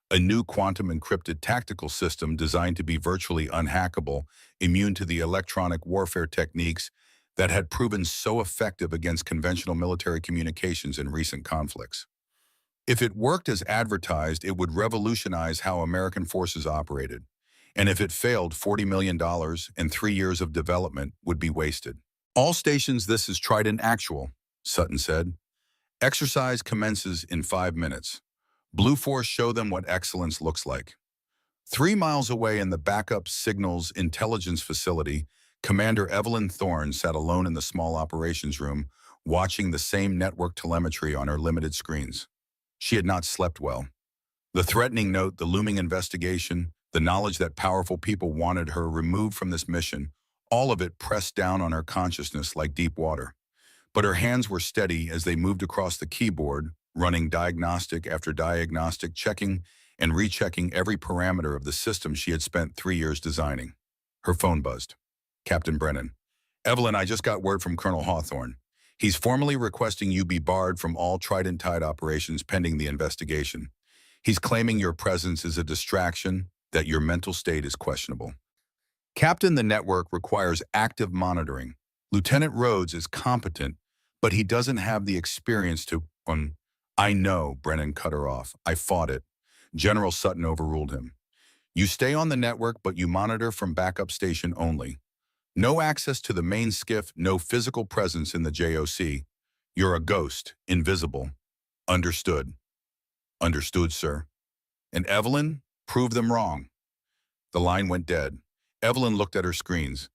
A new quantum encrypted tactical system designed to be virtually unhackable, immune to the electronic warfare techniques that had proven so effective against conventional military communications in recent conflicts. If it worked as advertised, it would revolutionize how American forces operated. And if it failed, $40 million and 3 years of development would be wasted. All stations, this is Trident Actual, Sutton said. Exercise commences in 5 minutes. Blue Force show them what excellence looks like. 3 miles away in the backup signals intelligence facility, Commander Evelyn Thorne sat alone in the small operations room, watching the same network telemetry on her limited screens. She had not slept well. The threatening note, the looming investigation, the knowledge that powerful people wanted her removed from this mission, all of it pressed down on her consciousness like deep water. But her hands were steady as they moved across the keyboard, running diagnostic after diagnostic, checking and rechecking every parameter of the system she had spent 3 years designing. Her phone buzzed. Captain Brennan. Evelyn, I just got word from Colonel Hawthorne. He's formally requesting you be barred from all Trident Tide operations pending the investigation. He's claiming your presence is a distraction, that your mental state is questionable. Captain, the network requires active monitoring. Lieutenant Rhodes is competent, but he doesn't have the experience to... I know, Brennan cut her off. I fought it. General Sutton overruled him. You stay on the network, but you monitor from backup station only. No access to the main skiff, no physical presence in the JOC. You're a ghost, invisible. Understood. Understood, sir. And Evelyn, prove them wrong. The line went dead. Evelyn looked at her screens.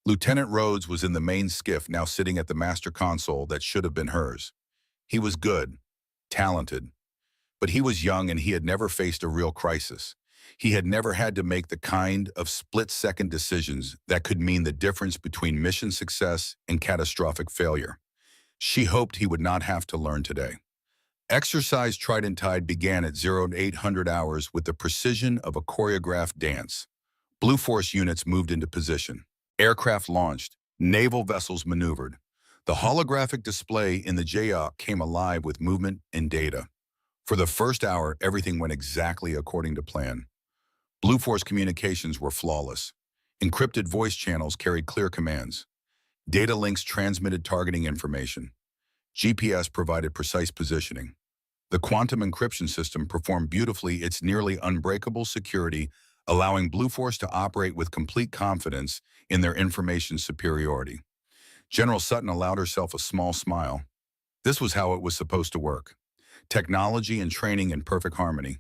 Lieutenant Rhodes was in the main skiff, now sitting at the master console that should have been hers. He was good, talented, but he was young and he had never faced a real crisis. He had never had to make the kind of split-second decisions that could mean the difference between mission success and catastrophic failure. She hoped he would not have to learn today. Exercise Trident Tide began at 0 to 800 hours with the precision of a choreographed dance. Blue Force units moved into position. Aircraft launched. Naval vessels maneuvered. The holographic display in the JOC came alive with movement and data. For the first hour, everything went exactly according to plan. Blue Force communications were flawless. Encrypted voice channels carried clear commands. Data links transmitted targeting information. GPS provided precise positioning. The quantum encryption system performed beautifully its nearly unbreakable security, allowing Blue Force to operate with complete confidence in their information superiority. General Sutton allowed herself a small smile. This was how it was supposed to work. Technology and training in perfect harmony.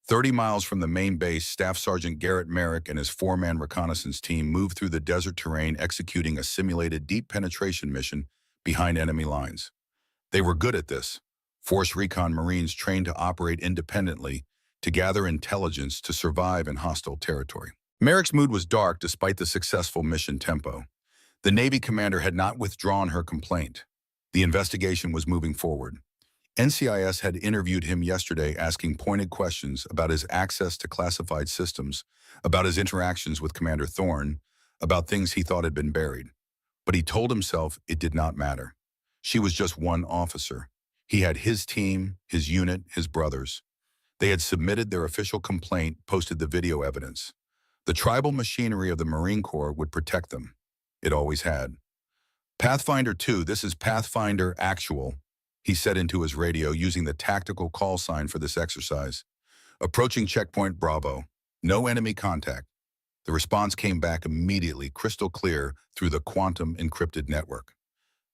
30 miles from the main base, Staff Sergeant Garrett Merrick and his four-man reconnaissance team moved through the desert terrain executing a simulated deep penetration mission behind enemy lines. They were good at this. Force Recon Marines trained to operate independently, to gather intelligence to survive in hostile territory. Merrick's mood was dark despite the successful mission tempo. The Navy commander had not withdrawn her complaint. The investigation was moving forward. NCIS had interviewed him yesterday asking pointed questions about his access to classified systems, about his interactions with Commander Thorne, about things he thought had been buried. But he told himself it did not matter. She was just one officer. He had his team, his unit, his brothers. They had submitted their official complaint, posted the video evidence. The tribal machinery of the Marine Corps would protect them. It always had. Pathfinder 2, this is Pathfinder Actual, he said into his radio using the tactical call sign for this exercise. Approaching checkpoint Bravo. No enemy contact. The response came back immediately, crystal clear through the quantum encrypted network.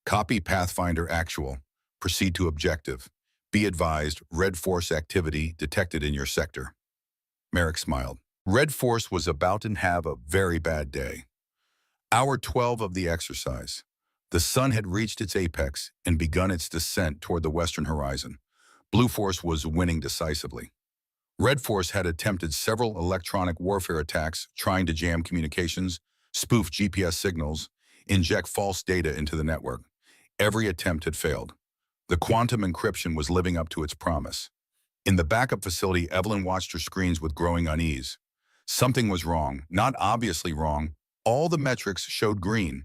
Copy Pathfinder Actual. Proceed to objective. Be advised, Red Force activity detected in your sector. Merrick smiled. Red Force was about to have a very bad day. Hour 12 of the exercise. The sun had reached its apex and begun its descent toward the western horizon. Blue Force was winning decisively. Red Force had attempted several electronic warfare attacks trying to jam communications, spoof GPS signals, inject false data into the network. Every attempt had failed. The quantum encryption was living up to its promise. In the backup facility, Evelyn watched her screens with growing unease. Something was wrong, not obviously wrong. All the metrics showed green.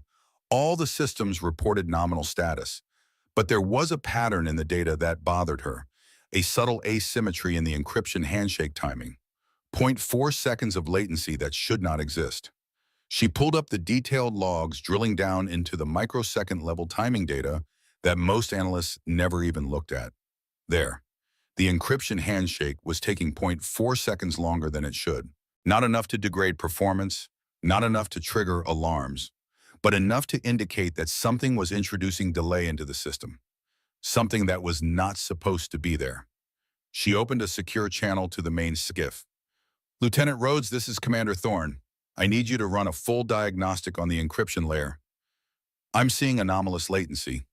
All the systems reported nominal status. But there was a pattern in the data that bothered her, a subtle asymmetry in the encryption handshake timing. 0.4 seconds of latency that should not exist. She pulled up the detailed logs, drilling down into the microsecond level timing data that most analysts never even looked at. There, the encryption handshake was taking 0.4 seconds longer than it should. Not enough to degrade performance, not enough to trigger alarms, but enough to indicate that something was introducing delay into the system. Something that was not supposed to be there. She opened a secure channel to the main skiff. Lieutenant Rhodes, this is Commander Thorne. I need you to run a full diagnostic on the encryption layer. I'm seeing anomalous latency.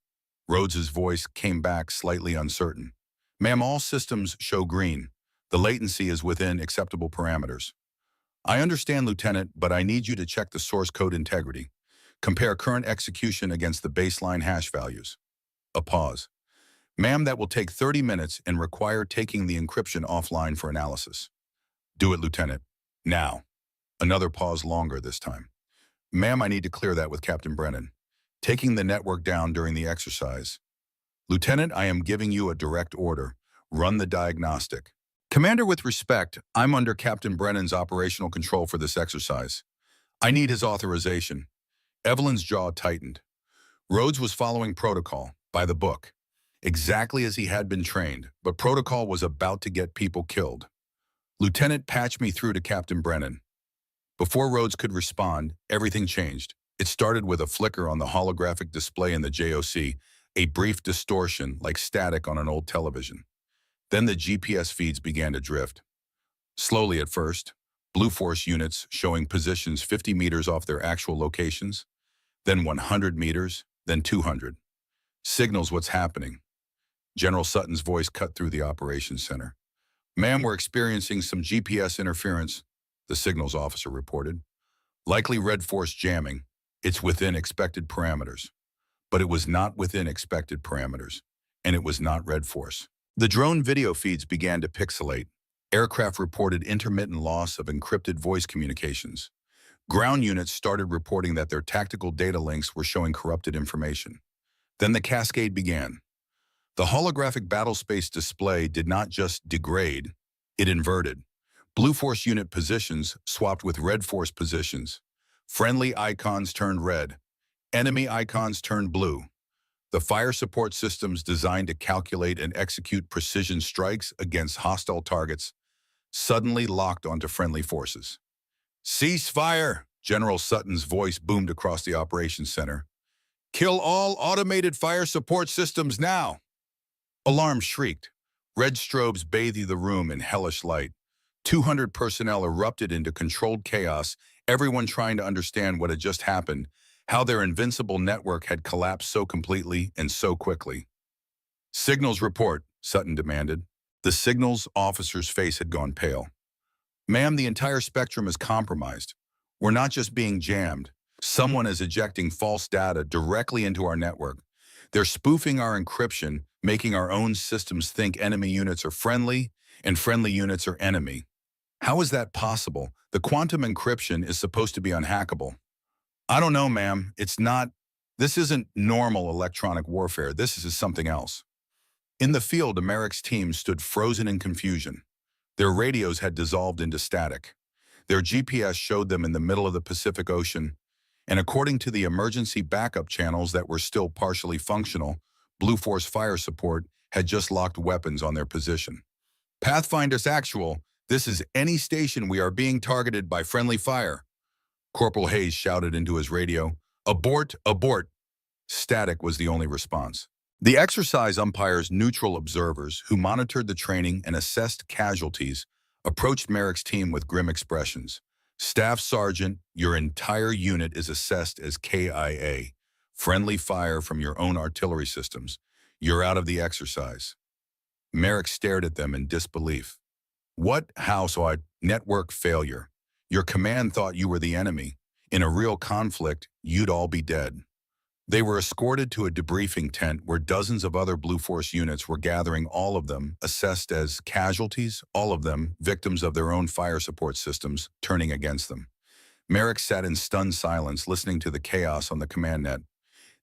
Rhodes's voice came back slightly uncertain. Ma'am, all systems show green. The latency is within acceptable parameters. I understand, Lieutenant, but I need you to check the source code integrity. Compare current execution against the baseline hash values. A pause. Ma'am, that will take 30 minutes and require taking the encryption offline for analysis. Do it, Lieutenant. Now. Another pause, longer this time. Ma'am, I need to clear that with Captain Brennan. Taking the network down during the exercise. Lieutenant, I am giving you a direct order. Run the diagnostic. Commander, with respect, I'm under Captain Brennan's operational control for this exercise. I need his authorization. Evelyn's jaw tightened. Rhodes was following protocol, by the book, exactly as he had been trained, but protocol was about to get people killed. Lieutenant, patch me through to Captain Brennan. Before Rhodes could respond, everything changed. It started with a flicker on the holographic display in the JOC, a brief distortion like static on an old television. Then the GPS feeds began to drift. Slowly at first, Blue Force units showing positions 50 meters off their actual locations, then 100 meters, then 200. Signals what's happening. General Sutton's voice cut through the operations center. Ma'am, we're experiencing some GPS interference, the signals officer reported. Likely red force jamming. It's within expected parameters. But it was not within expected parameters, and it was not red force. The drone video feeds began to pixelate. Aircraft reported intermittent loss of encrypted voice communications. Ground units started reporting that their tactical data links were showing corrupted information. Then the cascade began. The holographic battlespace display did not just degrade, it inverted. Blue Force unit positions swapped with Red Force positions. Friendly icons turned red. Enemy icons turned blue. The fire support systems designed to calculate and execute precision strikes against hostile targets suddenly locked onto friendly forces. Cease fire! General Sutton's voice boomed across the operations center. Kill all automated fire support systems now! Alarms shrieked. Red strobes bathed the room in hellish light. 200 personnel erupted into controlled chaos, everyone trying to understand what had just happened, how their invincible network had collapsed so completely and so quickly. Signals report, Sutton demanded. The signals officer's face had gone pale. Ma'am, the entire spectrum is compromised. We're not just being jammed. Someone is ejecting false data directly into our network. They're spoofing our encryption, making our own systems think enemy units are friendly and friendly units are enemy. How is that possible? The quantum encryption is supposed to be unhackable. I don't know, ma'am. It's not. This isn't normal electronic warfare. This is something else. In the field, Americ's team stood frozen in confusion. Their radios had dissolved into static. Their GPS showed them in the middle of the Pacific Ocean, and according to the emergency backup channels that were still partially functional, Blue Force fire support had just locked weapons on their position. Pathfinder's actual, this is any station. We are being targeted by friendly fire. Corporal Hayes shouted into his radio, Abort, abort. Static was the only response. The exercise umpire's neutral observers, who monitored the training and assessed casualties, approached Merrick's team with grim expressions. Staff Sergeant, your entire unit is assessed as KIA, friendly fire from your own artillery systems. You're out of the exercise. Merrick stared at them in disbelief. What? How? Network failure. Your command thought you were the enemy. In a real conflict, you'd all be dead. They were escorted to a debriefing tent where dozens of other Blue Force units were gathering, all of them assessed as casualties, all of them victims of their own fire support systems turning against them. Merrick sat in stunned silence, listening to the chaos on the command net.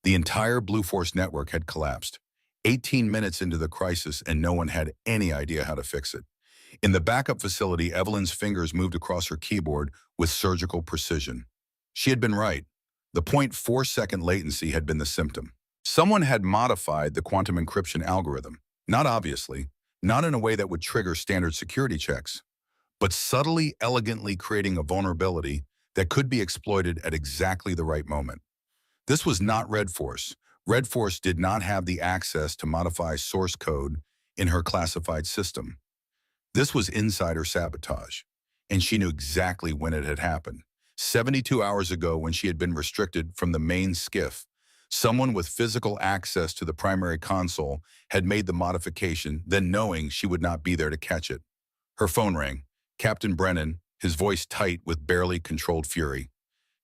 The entire Blue Force network had collapsed. 18 minutes into the crisis, and no one had any idea how to fix it. In the backup facility, Evelyn's fingers moved across her keyboard with surgical precision. She had been right. The 0.4-second latency had been the symptom. Someone had modified the quantum encryption algorithm, not obviously, not in a way that would trigger standard security checks, but subtly, elegantly creating a vulnerability that could be exploited at exactly the right moment. This was not Red Force. Red Force did not have the access to modify source code in her classified system. This was insider sabotage, and she knew exactly when it had happened. 72 hours ago, when she had been restricted from the main skiff, someone with physical access to the primary console had made the modification, then knowing she would not be there to catch it. Her phone rang. Captain Brennan, his voice tight with barely controlled fury.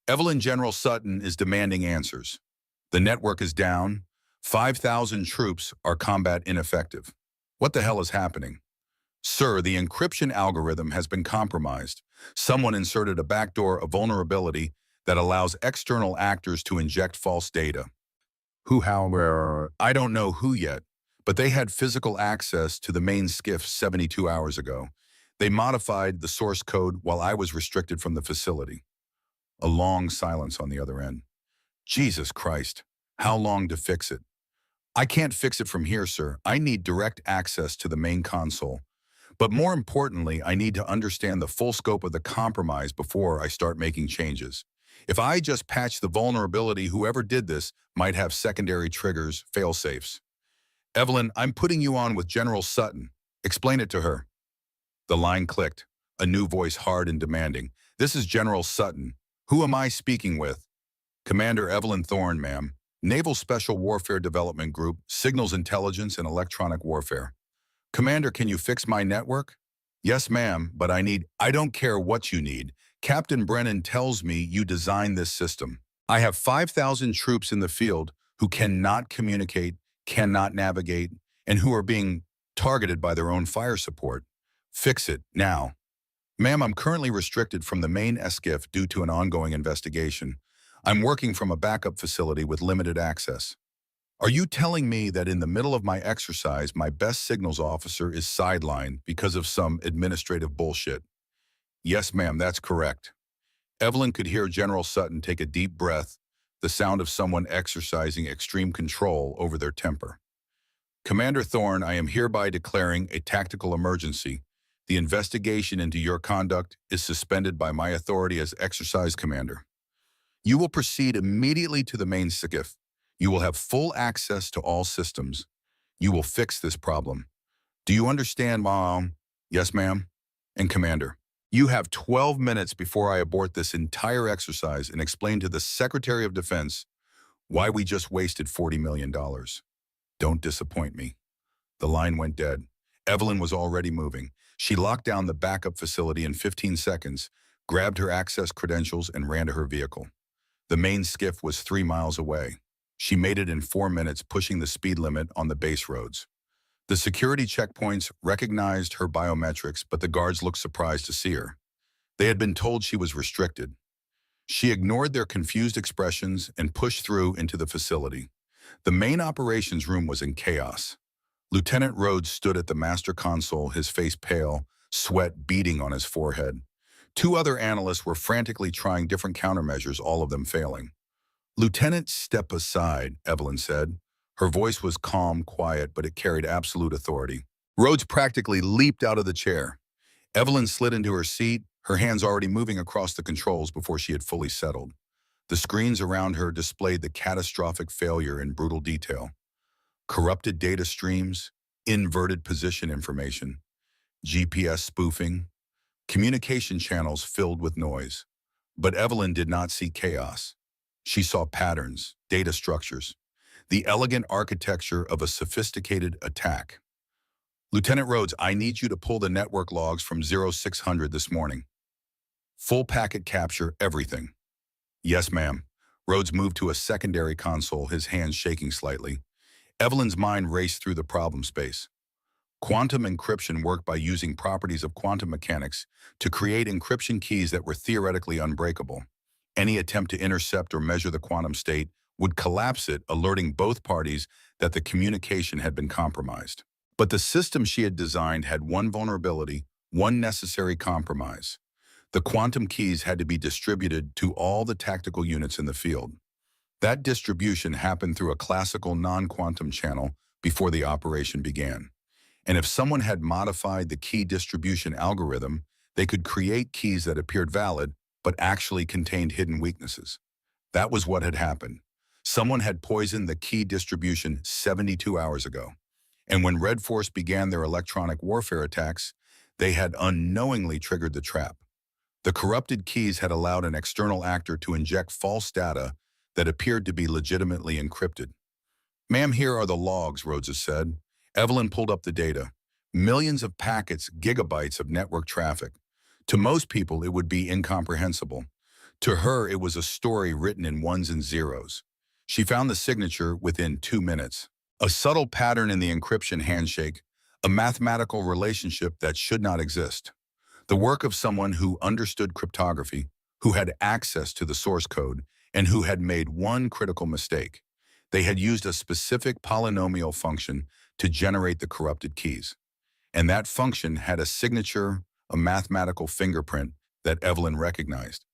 Evelyn, General Sutton is demanding answers. The network is down. 5,000 troops are combat ineffective. What the hell is happening? Sir, the encryption algorithm has been compromised. Someone inserted a backdoor, a vulnerability that allows external actors to inject false data. Who, how, where? I don't know who yet, but they had physical access to the main skiff 72 hours ago. They modified the source code while I was restricted from the facility. A long silence on the other end. Jesus Christ, how long to fix it? I can't fix it from here, sir. I need direct access to the main console. But more importantly, I need to understand the full scope of the compromise before I start making changes. If I just patch the vulnerability, whoever did this might have secondary triggers, fail-safes. Evelyn, I'm putting you on with General Sutton. Explain it to her. The line clicked, a new voice hard and demanding. This is General Sutton. Who am I speaking with? Commander Evelyn Thorne, ma'am. Naval Special Warfare Development Group, Signals Intelligence and Electronic Warfare. Commander, can you fix my network? Yes, ma'am, but I don't care what you need. Captain Brennan tells me you designed this system. I have 5,000 troops in the field who cannot communicate, cannot navigate, and who are being targeted by their own fire support. Fix it, now. Ma'am, I'm currently restricted from the main SCIF due to an ongoing investigation. I'm working from a backup facility with limited access. Are you telling me that in the middle of my exercise, my best signals officer is sidelined because of some administrative bullshit? Yes, ma'am, that's correct. Evelyn could hear General Sutton take a deep breath, the sound of someone exercising extreme control over their temper. Commander Thorne, I am hereby declaring a tactical emergency. The investigation into your conduct is suspended by my authority as exercise commander. You will proceed immediately to the main SCIF. You will have full access to all systems. You will fix this problem. Do you understand, Mom? Yes, ma'am. And Commander, you have 12 minutes before I abort this entire exercise and explain to the Secretary of Defense why we just wasted $40 million. Don't disappoint me. The line went dead. Evelyn was already moving. She locked down the backup facility in 15 seconds, grabbed her access credentials, and ran to her vehicle. The main SCIF was 3 miles away. She made it in 4 minutes, pushing the speed limit on the base roads. The security checkpoints recognized her biometrics, but the guards looked surprised to see her. They had been told she was restricted. She ignored their confused expressions and pushed through into the facility. The main operations room was in chaos. Lieutenant Rhodes stood at the master console, his face pale, sweat beading on his forehead. 2 other analysts were frantically trying different countermeasures, all of them failing. Lieutenant, step aside, Evelyn said. Her voice was calm, quiet, but it carried absolute authority. Rhodes practically leaped out of the chair. Evelyn slid into her seat, her hands already moving across the controls before she had fully settled. The screens around her displayed the catastrophic failure in brutal detail. Corrupted data streams, inverted position information, GPS spoofing, communication channels filled with noise. But Evelyn did not see chaos. She saw patterns, data structures, the elegant architecture of a sophisticated attack. Lieutenant Rhodes, I need you to pull the network logs from 0600 this morning. Full packet capture, everything. Yes, ma'am. Rhodes moved to a secondary console, his hands shaking slightly. Evelyn's mind raced through the problem space. Quantum encryption worked by using properties of quantum mechanics to create encryption keys that were theoretically unbreakable. Any attempt to intercept or measure the quantum state would collapse it, alerting both parties that the communication had been compromised. But the system she had designed had one vulnerability, one necessary compromise. The quantum keys had to be distributed to all the tactical units in the field. That distribution happened through a classical non-quantum channel before the operation began. And if someone had modified the key distribution algorithm, they could create keys that appeared valid, but actually contained hidden weaknesses. That was what had happened. Someone had poisoned the key distribution 72 hours ago. And when Red Force began their electronic warfare attacks, they had unknowingly triggered the trap. The corrupted keys had allowed an external actor to inject false data that appeared to be legitimately encrypted. Ma'am, here are the logs, Rhodes said. Evelyn pulled up the data. Millions of packets, gigabytes of network traffic. To most people, it would be incomprehensible. To her, it was a story written in ones and zeros. She found the signature within 2 minutes. A subtle pattern in the encryption handshake, a mathematical relationship that should not exist. The work of someone who understood cryptography, who had access to the source code, and who had made one critical mistake. They had used a specific polynomial function to generate the corrupted keys. And that function had a signature, a mathematical fingerprint that Evelyn recognized.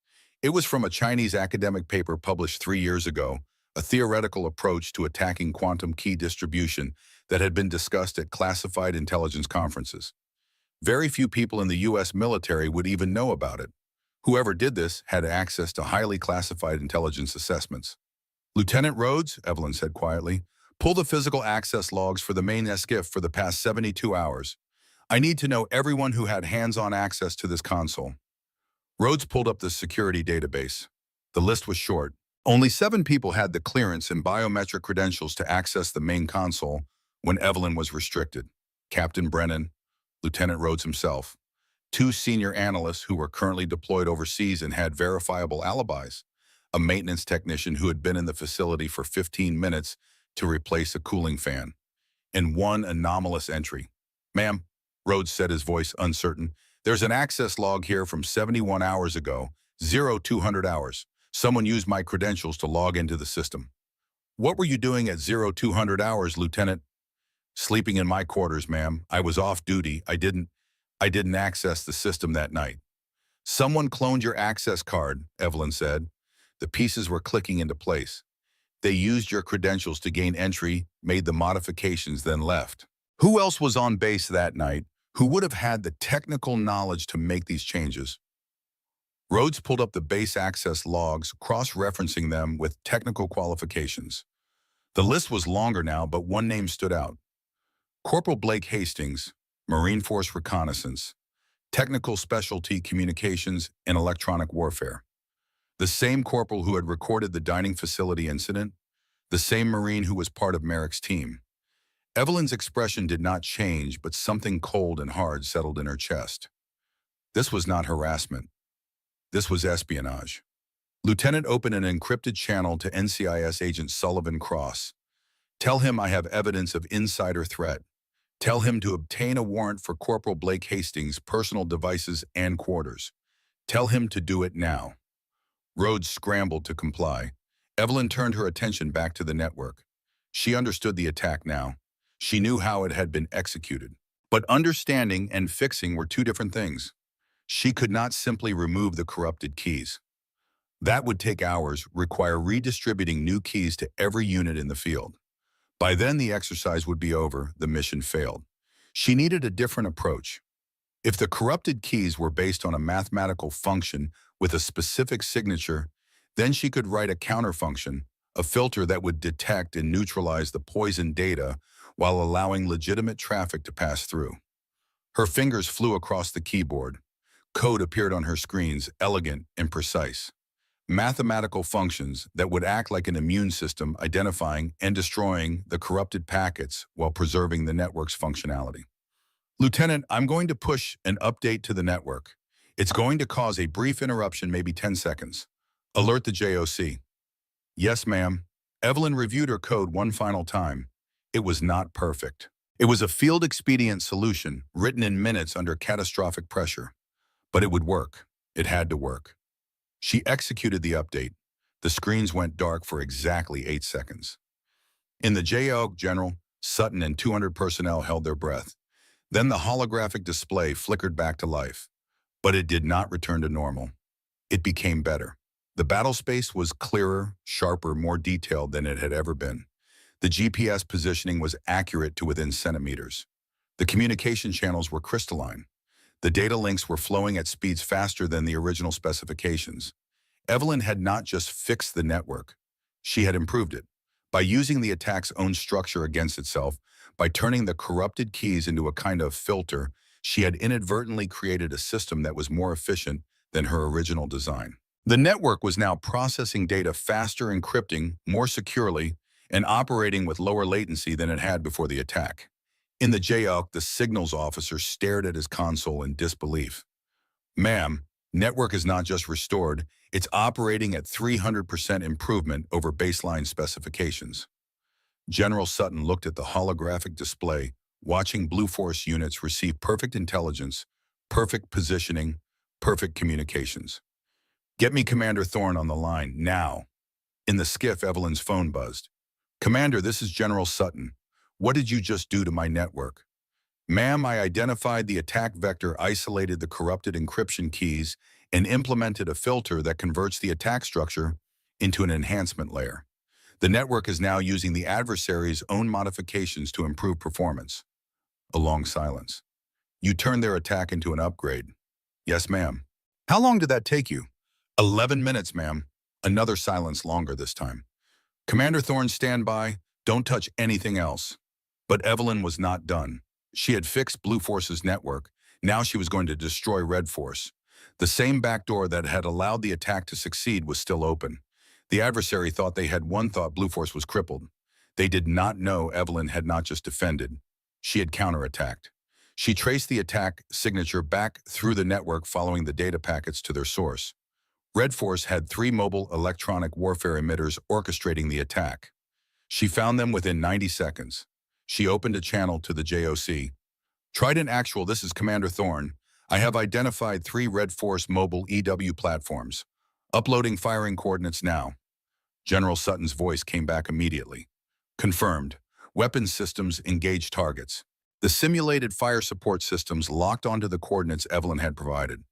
It was from a Chinese academic paper published 3 years ago, a theoretical approach to attacking quantum key distribution that had been discussed at classified intelligence conferences. Very few people in the U.S. military would even know about it. Whoever did this had access to highly classified intelligence assessments. Lieutenant Rhodes, Evelyn said quietly, pull the physical access logs for the main SCIF for the past 72 hours. I need to know everyone who had hands-on access to this console. Rhodes pulled up the security database. The list was short. Only 7 people had the clearance and biometric credentials to access the main console when Evelyn was restricted. Captain Brennan, Lieutenant Rhodes himself, 2 senior analysts who were currently deployed overseas and had verifiable alibis, a maintenance technician who had been in the facility for 15 minutes to replace a cooling fan, and 1 anomalous entry. "Ma'am," Rhodes said, his voice uncertain, "there's an access log here from 71 hours ago, 0200 hours. Someone used my credentials to log into the system." "What were you doing at 0200 hours, Lieutenant?" "Sleeping in my quarters, ma'am. I was off duty. I didn't access the system that night." "Someone cloned your access card," Evelyn said. The pieces were clicking into place. "They used your credentials to gain entry, made the modifications, then left." Who else was on base that night who would have had the technical knowledge to make these changes? Rhodes pulled up the base access logs, cross-referencing them with technical qualifications. The list was longer now, but one name stood out. Corporal Blake Hastings, Marine Force Reconnaissance, Technical Specialty Communications and Electronic Warfare. The same corporal who had recorded the dining facility incident, the same Marine who was part of Merrick's team. Evelyn's expression did not change, but something cold and hard settled in her chest. This was not harassment. This was espionage. Lieutenant opened an encrypted channel to NCIS agent Sullivan Cross. "Tell him I have evidence of insider threat. Tell him to obtain a warrant for Corporal Blake Hastings' personal devices and quarters. Tell him to do it now." Rhodes scrambled to comply. Evelyn turned her attention back to the network. She understood the attack now. She knew how it had been executed. But understanding and fixing were 2 different things. She could not simply remove the corrupted keys. That would take hours, require redistributing new keys to every unit in the field. By then, the exercise would be over, the mission failed. She needed a different approach. If the corrupted keys were based on a mathematical function with a specific signature, then she could write a counterfunction, a filter that would detect and neutralize the poisoned data while allowing legitimate traffic to pass through. Her fingers flew across the keyboard. Code appeared on her screens, elegant and precise. Mathematical functions that would act like an immune system, identifying and destroying the corrupted packets while preserving the network's functionality. "Lieutenant, I'm going to push an update to the network. It's going to cause a brief interruption, maybe 10 seconds. Alert the JOC." "Yes, ma'am." Evelyn reviewed her code one final time. It was not perfect. It was a field-expedient solution, written in minutes under catastrophic pressure. But it would work. It had to work. She executed the update. The screens went dark for exactly 8 seconds. In the JOC, General, Sutton and 200 personnel held their breath. Then the holographic display flickered back to life. But it did not return to normal. It became better. The battle space was clearer, sharper, more detailed than it had ever been. The GPS positioning was accurate to within centimeters. The communication channels were crystalline. The data links were flowing at speeds faster than the original specifications. Evelyn had not just fixed the network. She had improved it. By using the attack's own structure against itself, by turning the corrupted keys into a kind of filter, she had inadvertently created a system that was more efficient than her original design. The network was now processing data faster, encrypting more securely, and operating with lower latency than it had before the attack. In the JOC, the signals officer stared at his console in disbelief. "Ma'am, network is not just restored, it's operating at 300% improvement over baseline specifications." General Sutton looked at the holographic display, watching Blue Force units receive perfect intelligence, perfect positioning, perfect communications. "Get me Commander Thorne on the line, now." In the skiff, Evelyn's phone buzzed. "Commander, this is General Sutton. What did you just do to my network?" "Ma'am, I identified the attack vector, isolated the corrupted encryption keys, and implemented a filter that converts the attack structure into an enhancement layer. The network is now using the adversary's own modifications to improve performance." A long silence. "You turned their attack into an upgrade." "Yes, ma'am." "How long did that take you?" 11 minutes, ma'am." Another silence, longer this time. "Commander Thorne, stand by. Don't touch anything else." But Evelyn was not done. She had fixed Blue Force's network. Now she was going to destroy Red Force. The same backdoor that had allowed the attack to succeed was still open. The adversary thought they had one thought Blue Force was crippled. They did not know Evelyn had not just defended. She had counterattacked. She traced the attack signature back through the network following the data packets to their source. Red Force had 3 mobile electronic warfare emitters orchestrating the attack. She found them within 90 seconds. She opened a channel to the JOC. Trident Actual, this is Commander Thorne. I have identified 3 Red Force mobile EW platforms. Uploading firing coordinates now. General Sutton's voice came back immediately. Confirmed. Weapons systems engage targets. The simulated fire support systems locked onto the coordinates Evelyn had provided.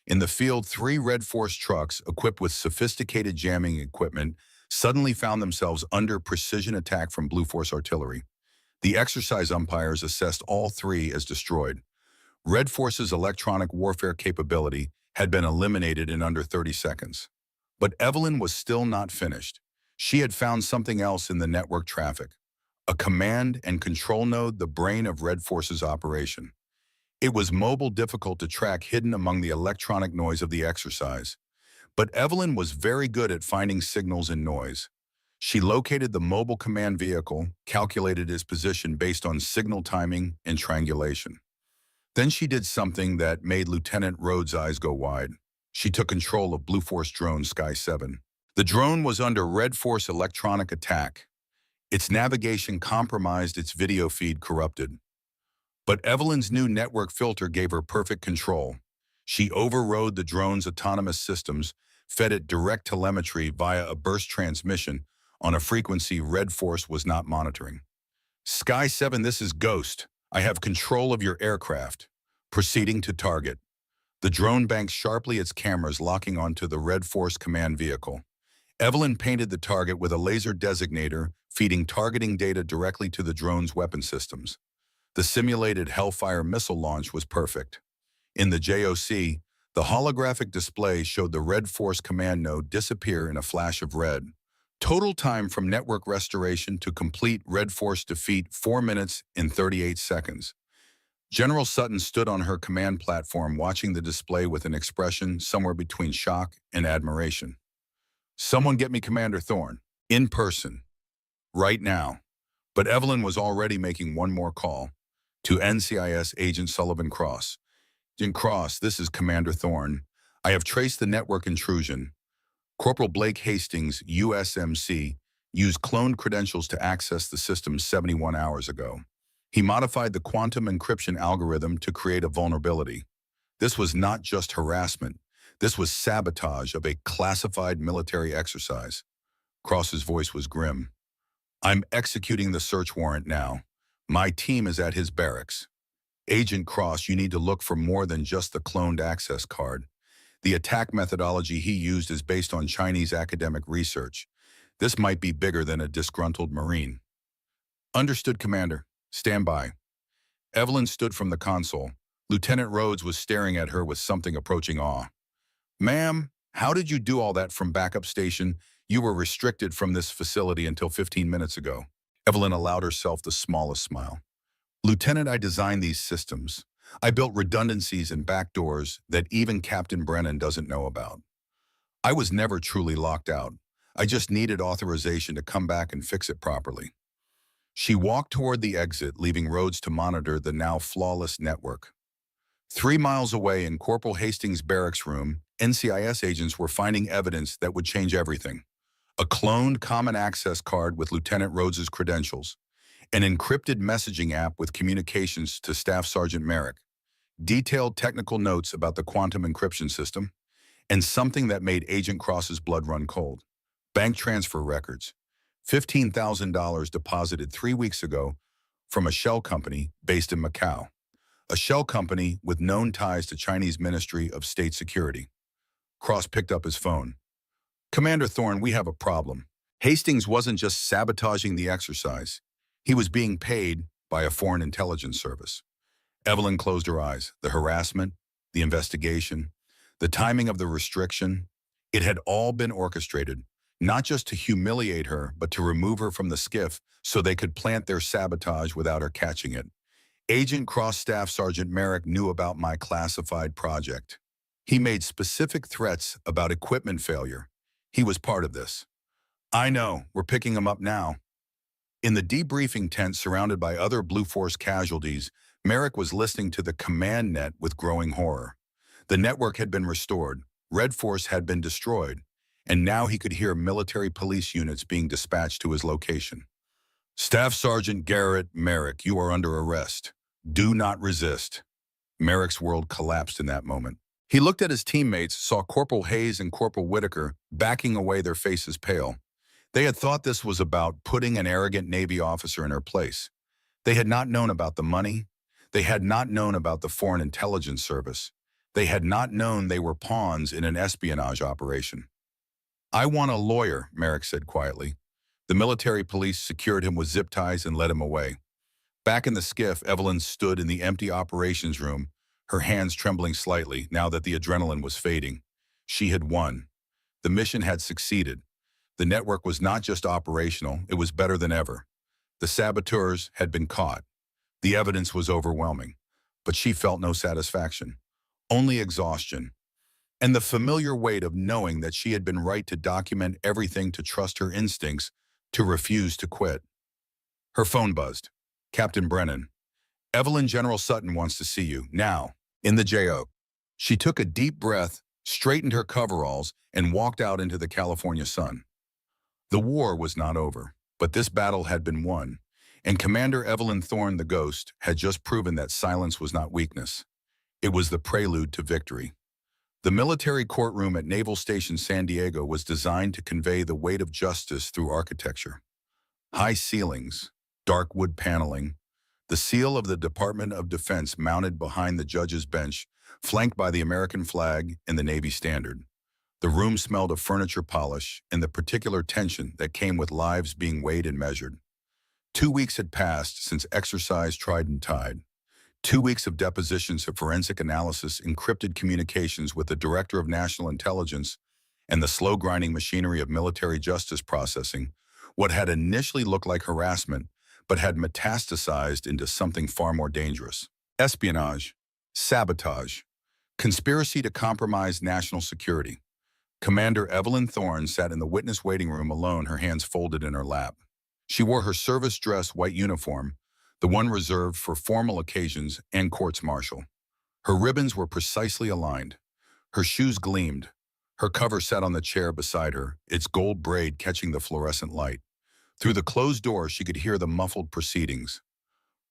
In the field, 3 Red Force trucks equipped with sophisticated jamming equipment suddenly found themselves under precision attack from Blue Force artillery. The exercise umpires assessed all 3 as destroyed. Red Force's electronic warfare capability had been eliminated in under 30 seconds. But Evelyn was still not finished. She had found something else in the network traffic. A command and control node, the brain of Red Force's operation. It was mobile, difficult to track, hidden among the electronic noise of the exercise. But Evelyn was very good at finding signals in noise. She located the mobile command vehicle, calculated its position based on signal timing and triangulation. Then she did something that made Lieutenant Rhodes' eyes go wide. She took control of Blue Force drone Sky 7. The drone was under Red Force electronic attack. Its navigation compromised, its video feed corrupted. But Evelyn's new network filter gave her perfect control. She overrode the drone's autonomous systems, fed it direct telemetry via a burst transmission on a frequency Red Force was not monitoring. Sky 7, this is Ghost. I have control of your aircraft. Proceeding to target. The drone banked sharply, its cameras locking onto the Red Force command vehicle. Evelyn painted the target with a laser designator, feeding targeting data directly to the drone's weapon systems. The simulated Hellfire missile launch was perfect. In the JOC, the holographic display showed the Red Force command node disappear in a flash of red. Total time from network restoration to complete Red Force defeat, 4 minutes and 38 seconds. General Sutton stood on her command platform watching the display with an expression somewhere between shock and admiration. Someone get me Commander Thorne, in person, right now. But Evelyn was already making one more call, to NCIS Agent Sullivan Cross. Agent Cross, this is Commander Thorne. I have traced the network intrusion. Corporal Blake Hastings, USMC, used cloned credentials to access the system 71 hours ago. He modified the quantum encryption algorithm to create a vulnerability. This was not just harassment. This was sabotage of a classified military exercise. Cross's voice was grim. I'm executing the search warrant now. My team is at his barracks. Agent Cross, you need to look for more than just the cloned access card. The attack methodology he used is based on Chinese academic research. This might be bigger than a disgruntled Marine. Understood, Commander. Stand by. Evelyn stood from the console. Lieutenant Rhodes was staring at her with something approaching awe. Ma'am, how did you do all that from backup station? You were restricted from this facility until 15 minutes ago. Evelyn allowed herself the smallest smile. Lieutenant, I designed these systems. I built redundancies and backdoors that even Captain Brennan doesn't know about. I was never truly locked out. I just needed authorization to come back and fix it properly. She walked toward the exit, leaving Rhodes to monitor the now flawless network. 3 miles away in Corporal Hastings' barracks room, NCIS agents were finding evidence that would change everything. A cloned common access card with Lieutenant Rhodes's credentials, an encrypted messaging app with communications to Staff Sergeant Merrick, detailed technical notes about the quantum encryption system, and something that made Agent Cross's blood run cold. Bank transfer records. $15,000 deposited 3 weeks ago from a shell company based in Macau. A shell company with known ties to Chinese Ministry of State Security. Cross picked up his phone. Commander Thorne, we have a problem. Hastings wasn't just sabotaging the exercise. He was being paid by a foreign intelligence service. Evelyn closed her eyes. The harassment, the investigation, the timing of the restriction, it had all been orchestrated, not just to humiliate her, but to remove her from the skiff so they could plant their sabotage without her catching it. Agent Cross Staff Sergeant Merrick knew about my classified project. He made specific threats about equipment failure. He was part of this. I know, we're picking him up now. In the debriefing tent surrounded by other Blue Force casualties, Merrick was listening to the command net with growing horror. The network had been restored, Red Force had been destroyed, and now he could hear military police units being dispatched to his location. Staff Sergeant Garrett Merrick, you are under arrest. Do not resist. Merrick's world collapsed in that moment. He looked at his teammates, saw Corporal Hayes and Corporal Whitaker backing away, their faces pale. They had thought this was about putting an arrogant Navy officer in her place. They had not known about the money. They had not known about the Foreign Intelligence Service. They had not known they were pawns in an espionage operation. I want a lawyer, Merrick said quietly. The military police secured him with zip ties and led him away. Back in the skiff, Evelyn stood in the empty operations room, her hands trembling slightly now that the adrenaline was fading. She had won. The mission had succeeded. The network was not just operational, it was better than ever. The saboteurs had been caught. The evidence was overwhelming, but she felt no satisfaction, only exhaustion, and the familiar weight of knowing that she had been right to document everything, to trust her instincts, to refuse to quit. Her phone buzzed. Captain Brennan. Evelyn, General Sutton wants to see you, now, in the JO. She took a deep breath, straightened her coveralls, and walked out into the California sun. The war was not over, but this battle had been won, and Commander Evelyn Thorne, the Ghost, had just proven that silence was not weakness. It was the prelude to victory. The military courtroom at Naval Station San Diego was designed to convey the weight of justice through architecture. High ceilings, dark wood paneling, the seal of the Department of Defense mounted behind the judge's bench, flanked by the American flag and the Navy standard. The room smelled of furniture polish and the particular tension that came with lives being weighed and measured. 2 weeks had passed since exercise Tried and Tied. 2 weeks of depositions of forensic analysis, encrypted communications with the Director of National Intelligence, and the slow grinding machinery of military justice processing. What had initially looked like harassment, but had metastasized into something far more dangerous. Espionage, sabotage, conspiracy to compromise national security. Commander Evelyn Thorne sat in the witness waiting room alone, her hands folded in her lap. She wore her service dress white uniform, the one reserved for formal occasions and courts-martial. Her ribbons were precisely aligned. Her shoes gleamed. Her cover sat on the chair beside her, its gold braid catching the fluorescent light. Through the closed door, she could hear the muffled proceedings.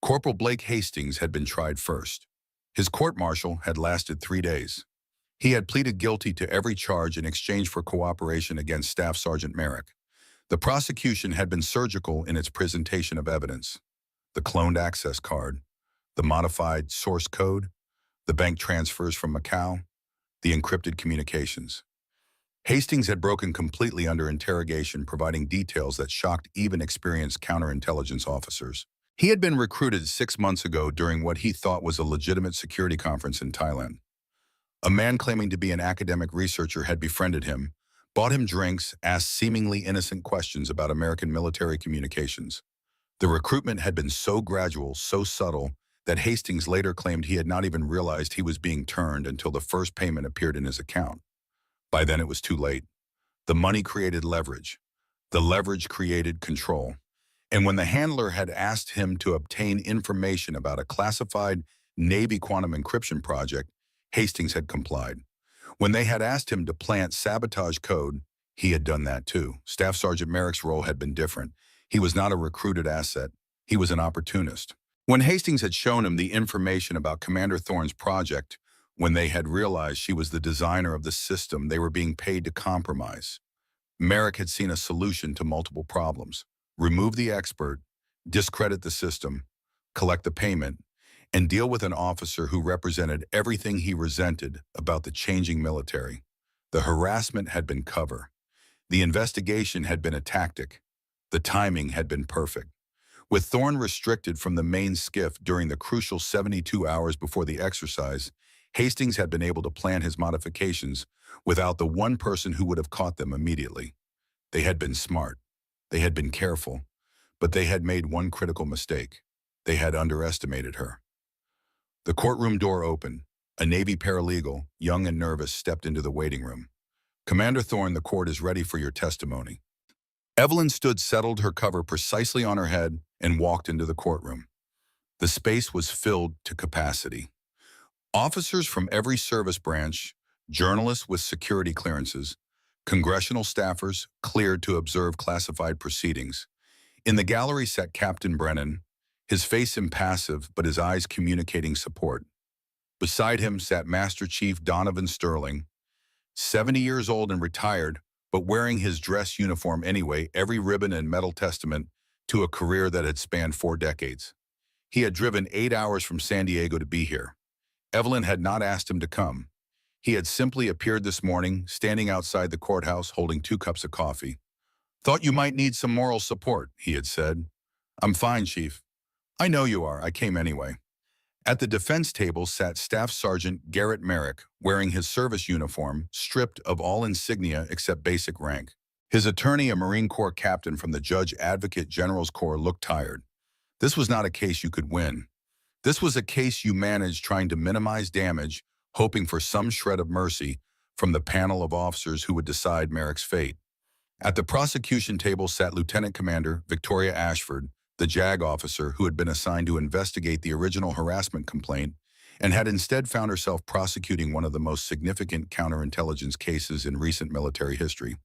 Corporal Blake Hastings had been tried first. His court-martial had lasted 3 days. He had pleaded guilty to every charge in exchange for cooperation against Staff Sergeant Merrick. The prosecution had been surgical in its presentation of evidence. The cloned access card, the modified source code, the bank transfers from Macau, the encrypted communications. Hastings had broken completely under interrogation, providing details that shocked even experienced counterintelligence officers. He had been recruited 6 months ago during what he thought was a legitimate security conference in Thailand. A man claiming to be an academic researcher had befriended him, bought him drinks, asked seemingly innocent questions about American military communications. The recruitment had been so gradual, so subtle, that Hastings later claimed he had not even realized he was being turned until the first payment appeared in his account. By then it was too late. The money created leverage. The leverage created control. And when the handler had asked him to obtain information about a classified Navy quantum encryption project, Hastings had complied. When they had asked him to plant sabotage code, he had done that too. Staff Sergeant Merrick's role had been different. He was not a recruited asset. He was an opportunist. When Hastings had shown him the information about Commander Thorne's project, when they had realized she was the designer of the system they were being paid to compromise, Merrick had seen a solution to multiple problems. Remove the expert, discredit the system, collect the payment, and deal with an officer who represented everything he resented about the changing military. The harassment had been cover. The investigation had been a tactic. The timing had been perfect. With Thorne restricted from the main skiff during the crucial 72 hours before the exercise, Hastings had been able to plan his modifications without the one person who would have caught them immediately. They had been smart. They had been careful. But they had made one critical mistake. They had underestimated her. The courtroom door opened. A Navy paralegal, young and nervous, stepped into the waiting room. Commander Thorne, the court is ready for your testimony. Evelyn stood settled, her cover precisely on her head, and walked into the courtroom. The space was filled to capacity. Officers from every service branch, journalists with security clearances, congressional staffers cleared to observe classified proceedings. In the gallery sat Captain Brennan, his face impassive but his eyes communicating support. Beside him sat Master Chief Donovan Sterling, 70 years old and retired, but wearing his dress uniform anyway, every ribbon and medal testament to a career that had spanned 4 decades. He had driven 8 hours from San Diego to be here. Evelyn had not asked him to come. He had simply appeared this morning, standing outside the courthouse holding 2 cups of coffee. "Thought you might need some moral support," he had said. "I'm fine, Chief." "I know you are. I came anyway." At the defense table sat Staff Sergeant Garrett Merrick, wearing his service uniform, stripped of all insignia except basic rank. His attorney, a Marine Corps captain from the Judge Advocate General's Corps, looked tired. This was not a case you could win. This was a case you managed, trying to minimize damage, hoping for some shred of mercy from the panel of officers who would decide Merrick's fate. At the prosecution table sat Lieutenant Commander Victoria Ashford, the JAG officer who had been assigned to investigate the original harassment complaint and had instead found herself prosecuting one of the most significant counterintelligence cases in recent military history.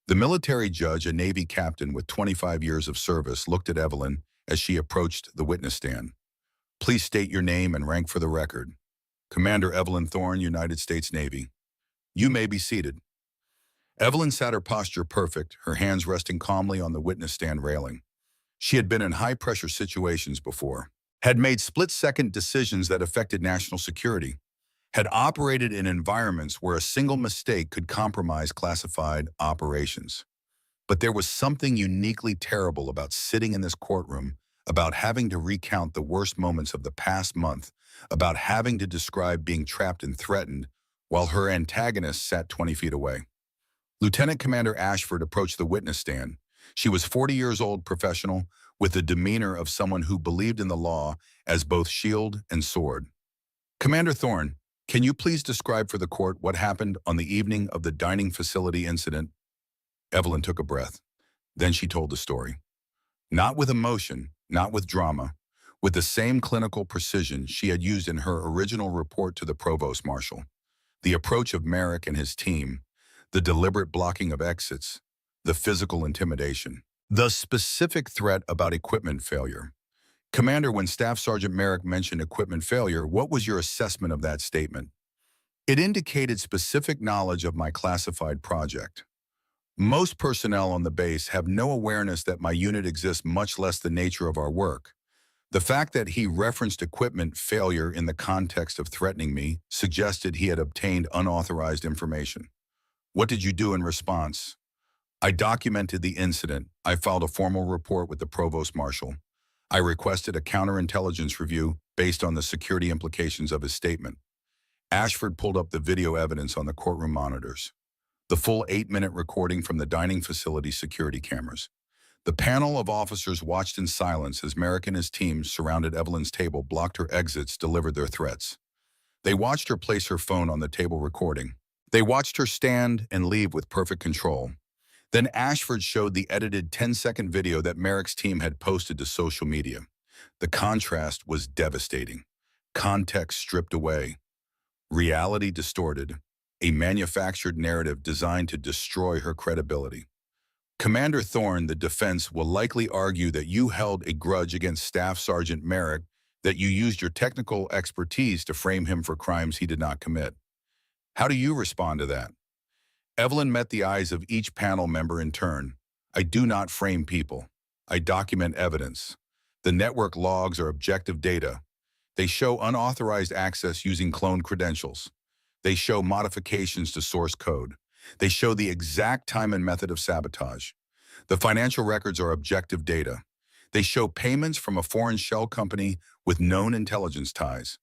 The military judge, a Navy captain with 25 years of service, looked at Evelyn as she approached the witness stand. "Please state your name and rank for the record." "Commander Evelyn Thorne, United States Navy." "You may be seated." Evelyn sat, her posture perfect, her hands resting calmly on the witness stand railing. She had been in high-pressure situations before, had made split-second decisions that affected national security, had operated in environments where a single mistake could compromise classified operations. But there was something uniquely terrible about sitting in this courtroom, about having to recount the worst moments of the past month, about having to describe being trapped and threatened while her antagonist sat 20 feet away. Lieutenant Commander Ashford approached the witness stand. She was 40 years old, professional, with the demeanor of someone who believed in the law as both shield and sword. "Commander Thorne, can you please describe for the court what happened on the evening of the dining facility incident?" Evelyn took a breath. Then she told the story. Not with emotion, not with drama, with the same clinical precision she had used in her original report to the Provost Marshal. The approach of Merrick and his team, the deliberate blocking of exits, the physical intimidation, the specific threat about equipment failure. "Commander, when Staff Sergeant Merrick mentioned equipment failure, what was your assessment of that statement?" "It indicated specific knowledge of my classified project. Most personnel on the base have no awareness that my unit exists, much less the nature of our work." The fact that he referenced equipment failure in the context of threatening me suggested he had obtained unauthorized information. "What did you do in response?" "I documented the incident. I filed a formal report with the Provost Marshal. I requested a counterintelligence review based on the security implications of his statement." Ashford pulled up the video evidence on the courtroom monitors. The full 8-minute recording from the dining facility security cameras. The panel of officers watched in silence as Merrick and his team surrounded Evelyn's table, blocked her exits, delivered their threats. They watched her place her phone on the table recording. They watched her stand and leave with perfect control. Then Ashford showed the edited 10-second video that Merrick's team had posted to social media. The contrast was devastating. Context stripped away. Reality distorted. A manufactured narrative designed to destroy her credibility. "Commander Thorne, the defense will likely argue that you held a grudge against Staff Sergeant Merrick, that you used your technical expertise to frame him for crimes he did not commit. How do you respond to that?" Evelyn met the eyes of each panel member in turn. "I do not frame people. I document evidence. The network logs are objective data. They show unauthorized access using cloned credentials. They show modifications to source code. They show the exact time and method of sabotage. The financial records are objective data. They show payments from a foreign shell company with known intelligence ties.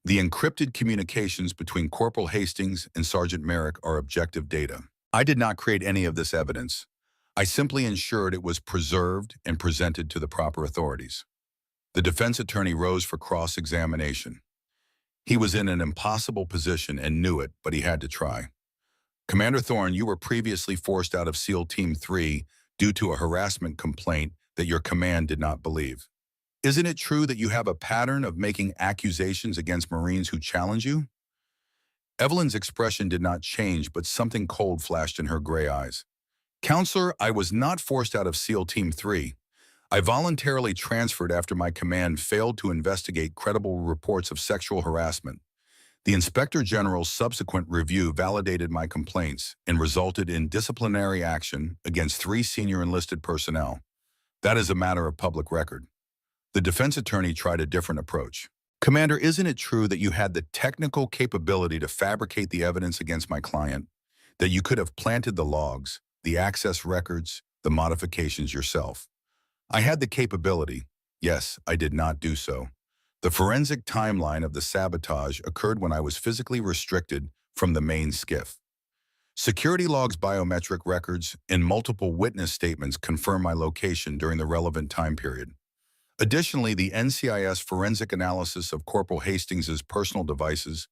The encrypted communications between Corporal Hastings and Sergeant Merrick are objective data. I did not create any of this evidence. I simply ensured it was preserved and presented to the proper authorities." The defense attorney rose for cross-examination. He was in an impossible position and knew it, but he had to try. "Commander Thorne, you were previously forced out of SEAL Team 3 due to a harassment complaint that your command did not believe. Isn't it true that you have a pattern of making accusations against Marines who challenge you? Evelyn's expression did not change, but something cold flashed in her gray eyes. Counselor, I was not forced out of SEAL Team 3. I voluntarily transferred after my command failed to investigate credible reports of sexual harassment. The Inspector General's subsequent review validated my complaints and resulted in disciplinary action against 3 senior enlisted personnel. That is a matter of public record. The defense attorney tried a different approach. Commander, isn't it true that you had the technical capability to fabricate the evidence against my client? That you could have planted the logs, the access records, the modifications yourself? I had the capability. Yes, I did not do so. The forensic timeline of the sabotage occurred when I was physically restricted from the main skiff. Security logs, biometric records, and multiple witness statements confirm my location during the relevant time period. Additionally, the NCIS forensic analysis of Corporal Hastings's personal devices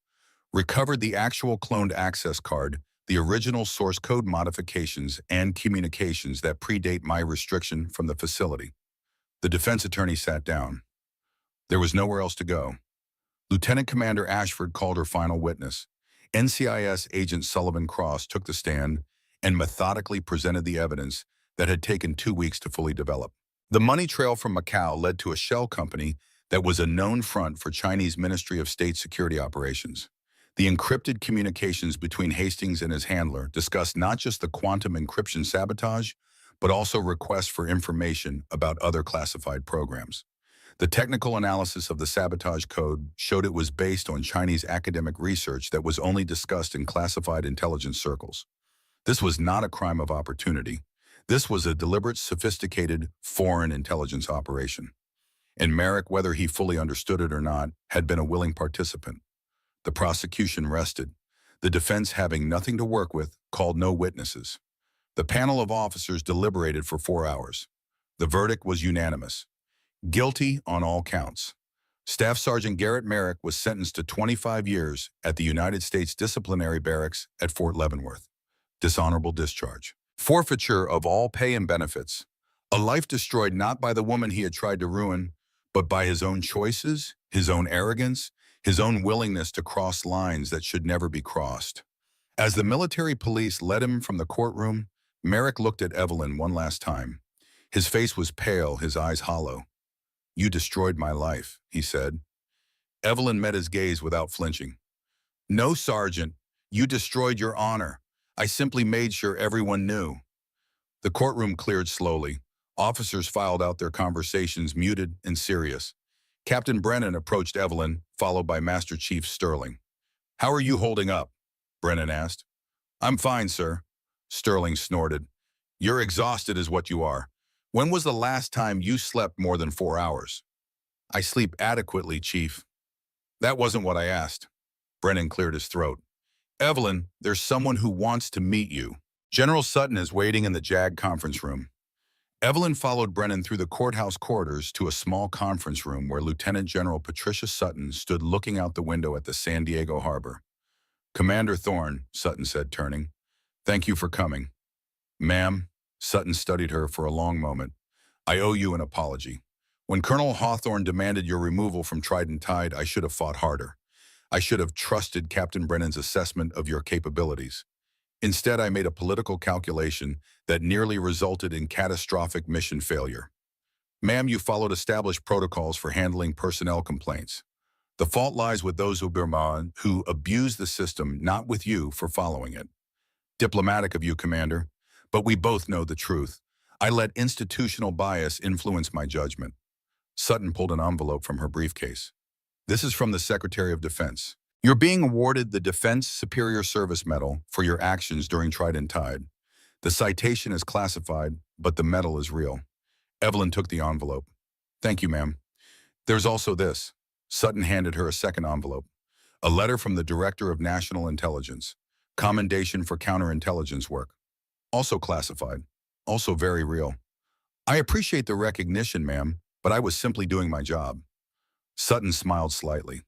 recovered the actual cloned access card, the original source code modifications, and communications that predate my restriction from the facility. The defense attorney sat down. There was nowhere else to go. Lieutenant Commander Ashford called her final witness. NCIS Agent Sullivan Cross took the stand and methodically presented the evidence that had taken 2 weeks to fully develop. The money trail from Macau led to a shell company that was a known front for Chinese Ministry of State security operations. The encrypted communications between Hastings and his handler discussed not just the quantum encryption sabotage, but also requests for information about other classified programs. The technical analysis of the sabotage code showed it was based on Chinese academic research that was only discussed in classified intelligence circles. This was not a crime of opportunity. This was a deliberate, sophisticated foreign intelligence operation. And Merrick, whether he fully understood it or not, had been a willing participant. The prosecution rested. The defense, having nothing to work with, called no witnesses. The panel of officers deliberated for 4 hours. The verdict was unanimous. Guilty on all counts. Staff Sergeant Garrett Merrick was sentenced to 25 years at the United States Disciplinary Barracks at Fort Leavenworth. Dishonorable discharge. Forfeiture of all pay and benefits. A life destroyed not by the woman he had tried to ruin, but by his own choices, his own arrogance, his own willingness to cross lines that should never be crossed. As the military police led him from the courtroom, Merrick looked at Evelyn one last time. His face was pale, his eyes hollow. "You destroyed my life," he said. Evelyn met his gaze without flinching. "No, Sergeant, you destroyed your honor. I simply made sure everyone knew." The courtroom cleared slowly. Officers filed out their conversations, muted and serious. Captain Brennan approached Evelyn, followed by Master Chief Sterling. "How are you holding up?" Brennan asked. "I'm fine, sir." Sterling snorted. "You're exhausted is what you are. When was the last time you slept more than 4 hours?" "I sleep adequately, Chief." "That wasn't what I asked." Brennan cleared his throat. "Evelyn, there's someone who wants to meet you. General Sutton is waiting in the JAG conference room." Evelyn followed Brennan through the courthouse corridors to a small conference room where Lieutenant General Patricia Sutton stood looking out the window at the San Diego harbor. "Commander Thorne," Sutton said, turning. "Thank you for coming." "Ma'am," Sutton studied her for a long moment. "I owe you an apology. When Colonel Hawthorne demanded your removal from Trident Tide, I should have fought harder. I should have trusted Captain Brennan's assessment of your capabilities. Instead, I made a political calculation that nearly resulted in catastrophic mission failure. Ma'am, you followed established protocols for handling personnel complaints. The fault lies with those who abuse the system, not with you for following it. Diplomatic of you, Commander, but we both know the truth. I let institutional bias influence my judgment." Sutton pulled an envelope from her briefcase. "This is from the Secretary of Defense. You're being awarded the Defense Superior Service Medal for your actions during Trident Tide. The citation is classified, but the medal is real." Evelyn took the envelope. "Thank you, ma'am. There's also this." Sutton handed her a second envelope. "A letter from the Director of National Intelligence. Commendation for counterintelligence work. Also classified. Also very real." "I appreciate the recognition, ma'am, but I was simply doing my job." Sutton smiled slightly.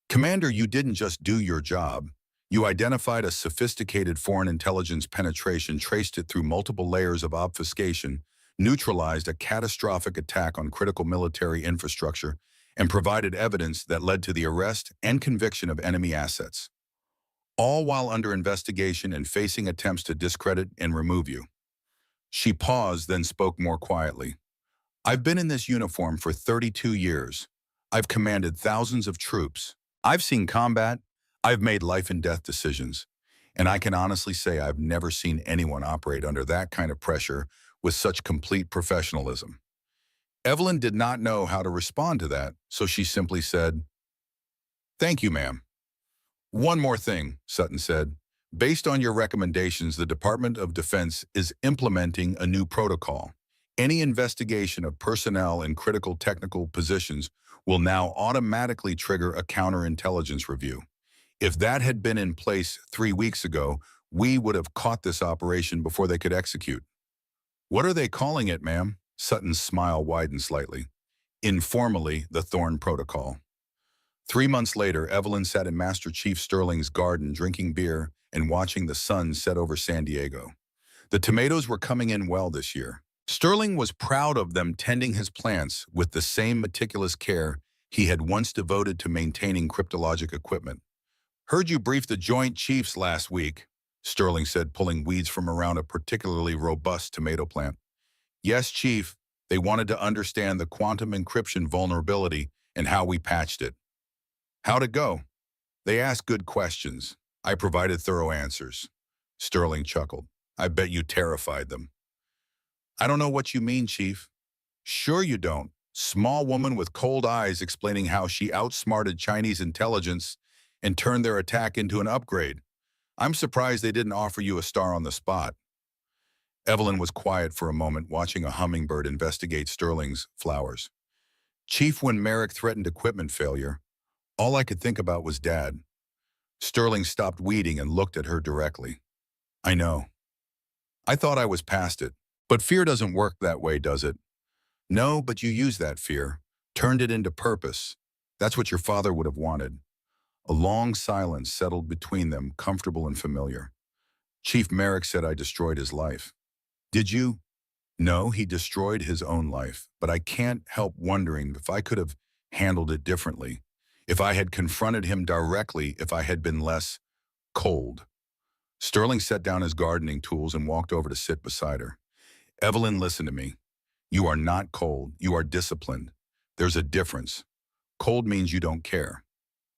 "Commander, you didn't just do your job. You identified a sophisticated foreign intelligence penetration, traced it through multiple layers of obfuscation, neutralized a catastrophic attack on critical military infrastructure, and provided evidence that led to the arrest and conviction of enemy assets, all while under investigation and facing attempts to discredit and remove you. She paused, then spoke more quietly. I've been in this uniform for 32 years. I've commanded thousands of troops. I've seen combat. I've made life and death decisions. And I can honestly say I've never seen anyone operate under that kind of pressure with such complete professionalism. Evelyn did not know how to respond to that, so she simply said, "Thank you, ma'am." "One more thing," Sutton said. "Based on your recommendations, the Department of Defense is implementing a new protocol. Any investigation of personnel in critical technical positions will now automatically trigger a counterintelligence review. If that had been in place 3 weeks ago, we would have caught this operation before they could execute." "What are they calling it, ma'am?" Sutton's smile widened slightly. "Informally, the Thorn Protocol." 3 months later, Evelyn sat in Master Chief Sterling's garden drinking beer and watching the sun set over San Diego. The tomatoes were coming in well this year. Sterling was proud of them, tending his plants with the same meticulous care he had once devoted to maintaining cryptologic equipment. "Heard you briefed the Joint Chiefs last week," Sterling said, pulling weeds from around a particularly robust tomato plant. "Yes, Chief. They wanted to understand the quantum encryption vulnerability and how we patched it." "How'd it go?" "They asked good questions. I provided thorough answers." Sterling chuckled. "I bet you terrified them." "I don't know what you mean, Chief." "Sure you don't. Small woman with cold eyes explaining how she outsmarted Chinese intelligence and turned their attack into an upgrade. I'm surprised they didn't offer you a star on the spot." Evelyn was quiet for a moment, watching a hummingbird investigate Sterling's flowers. "Chief, when Merrick threatened equipment failure, all I could think about was Dad." Sterling stopped weeding and looked at her directly. "I know. I thought I was past it. But fear doesn't work that way, does it?" "No, but you used that fear, turned it into purpose. That's what your father would have wanted." A long silence settled between them, comfortable and familiar. "Chief Merrick said I destroyed his life." "Did you?" "No, he destroyed his own life, but I can't help wondering if I could have handled it differently, if I had confronted him directly, if I had been less cold." Sterling set down his gardening tools and walked over to sit beside her. "Evelyn, listen to me. You are not cold. You are disciplined. There's a difference. Cold means you don't care.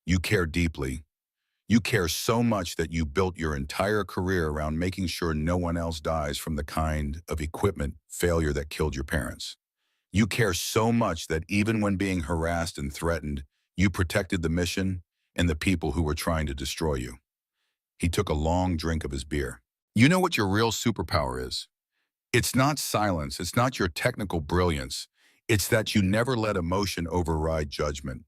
You care deeply. You care so much that you built your entire career around making sure no one else dies from the kind of equipment failure that killed your parents. You care so much that even when being harassed and threatened, you protected the mission and the people who were trying to destroy you." He took a long drink of his beer. "You know what your real superpower is? It's not silence, it's not your technical brilliance. It's that you never let emotion override judgment.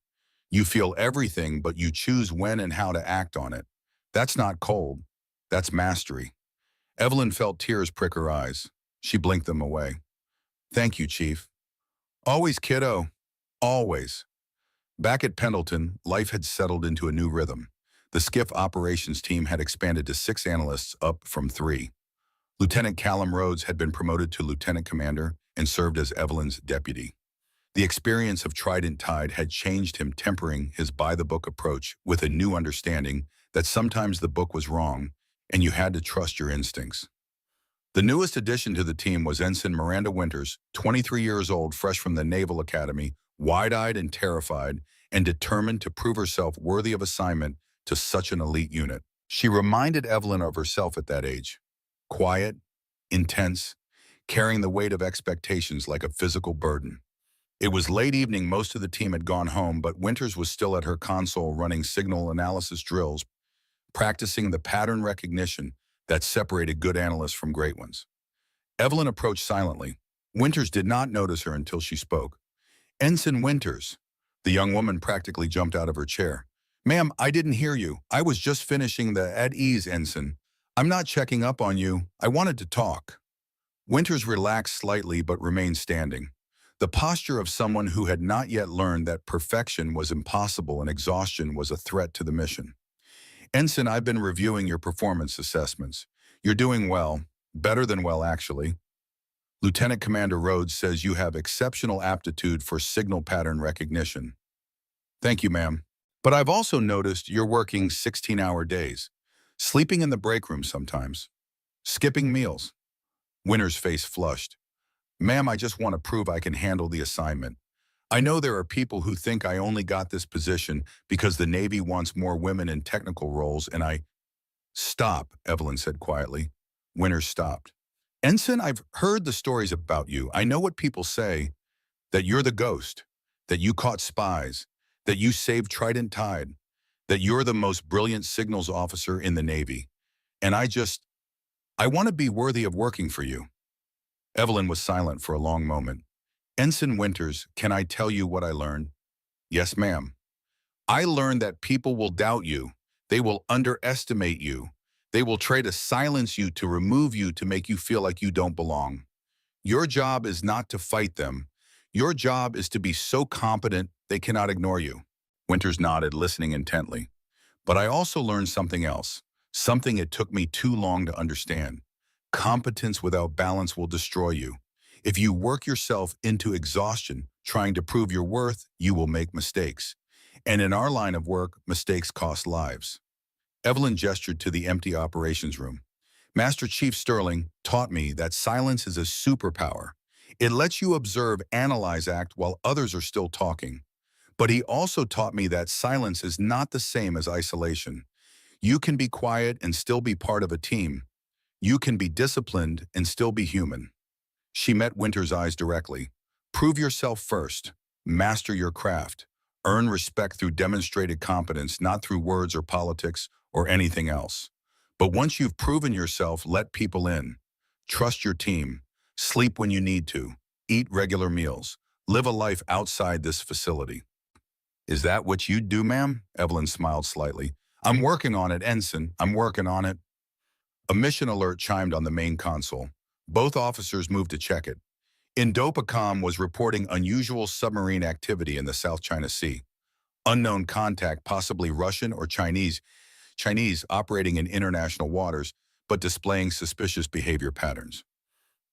You feel everything, but you choose when and how to act on it. That's not cold. That's mastery." Evelyn felt tears prick her eyes. She blinked them away. "Thank you, Chief." "Always, kiddo. Always." Back at Pendleton, life had settled into a new rhythm. The skiff operations team had expanded to 6 analysts, up from 3. Lieutenant Callum Rhodes had been promoted to lieutenant commander and served as Evelyn's deputy. The experience of Trident Tide had changed him, tempering his by-the-book approach with a new understanding that sometimes the book was wrong and you had to trust your instincts. The newest addition to the team was Ensign Miranda Winters, 23 years old, fresh from the Naval Academy, wide-eyed and terrified, and determined to prove herself worthy of assignment to such an elite unit. She reminded Evelyn of herself at that age. Quiet, intense, carrying the weight of expectations like a physical burden. It was late evening, most of the team had gone home, but Winters was still at her console running signal analysis drills, practicing the pattern recognition that separated good analysts from great ones. Evelyn approached silently. Winters did not notice her until she spoke. "Ensign Winters." The young woman practically jumped out of her chair. "Ma'am, I didn't hear you. I was just finishing the at ease, Ensign. I'm not checking up on you. I wanted to talk." Winters relaxed slightly but remained standing. The posture of someone who had not yet learned that perfection was impossible and exhaustion was a threat to the mission. Ensign, I've been reviewing your performance assessments. You're doing well, better than well, actually. Lieutenant Commander Rhodes says you have exceptional aptitude for signal pattern recognition. Thank you, ma'am. But I've also noticed you're working 16-hour days, sleeping in the break room sometimes, skipping meals. Winter's face flushed. Ma'am, I just want to prove I can handle the assignment. I know there are people who think I only got this position because the Navy wants more women in technical roles and I— Stop, Evelyn said quietly. Winters stopped. Ensign, I've heard the stories about you. I know what people say, that you're the ghost, that you caught spies, that you saved Trident Tide, that you're the most brilliant signals officer in the Navy. And I want to be worthy of working for you. Evelyn was silent for a long moment. Ensign Winters, can I tell you what I learned? Yes, ma'am. I learned that people will doubt you. They will underestimate you. They will try to silence you, to remove you, to make you feel like you don't belong. Your job is not to fight them. Your job is to be so competent they cannot ignore you. Winters nodded, listening intently. But I also learned something else, something it took me too long to understand. Competence without balance will destroy you. If you work yourself into exhaustion trying to prove your worth, you will make mistakes. And in our line of work, mistakes cost lives. Evelyn gestured to the empty operations room. Master Chief Sterling taught me that silence is a superpower. It lets you observe, analyze, act while others are still talking. But he also taught me that silence is not the same as isolation. You can be quiet and still be part of a team. You can be disciplined and still be human. She met Winter's eyes directly. Prove yourself first. Master your craft. Earn respect through demonstrated competence, not through words or politics or anything else. But once you've proven yourself, let people in. Trust your team. Sleep when you need to. Eat regular meals. Live a life outside this facility. Is that what you do, ma'am? Evelyn smiled slightly. I'm working on it, Ensign. I'm working on it. A mission alert chimed on the main console. Both officers moved to check it. Indopacom was reporting unusual submarine activity in the South China Sea. Unknown contact, possibly Russian or Chinese operating in international waters, but displaying suspicious behavior patterns.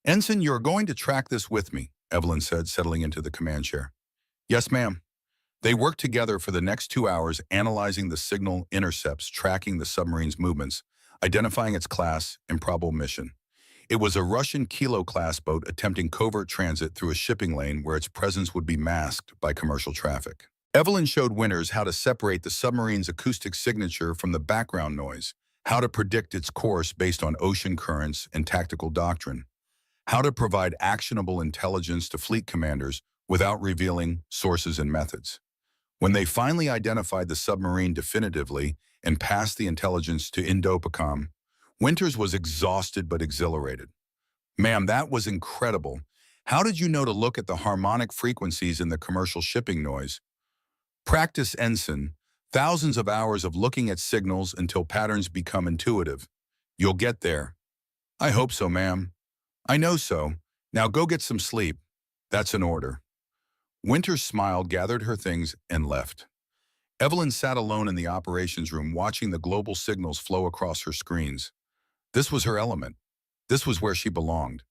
Ensign, you're going to track this with me, Evelyn said, settling into the command chair. Yes, ma'am. They worked together for the next 2 hours, analyzing the signal intercepts, tracking the submarine's movements, identifying its class and probable mission. It was a Russian Kilo-class boat attempting covert transit through a shipping lane where its presence would be masked by commercial traffic. Evelyn showed Winters how to separate the submarine's acoustic signature from the background noise, how to predict its course based on ocean currents and tactical doctrine, how to provide actionable intelligence to fleet commanders without revealing sources and methods. When they finally identified the submarine definitively and passed the intelligence to Indopacom, Winters was exhausted but exhilarated. Ma'am, that was incredible. How did you know to look at the harmonic frequencies in the commercial shipping noise? Practice, Ensign. Thousands of hours of looking at signals until patterns become intuitive. You'll get there. I hope so, ma'am. I know so. Now go get some sleep. That's an order. Winters smiled, gathered her things, and left. Evelyn sat alone in the operations room watching the global signals flow across her screens. This was her element. This was where she belonged.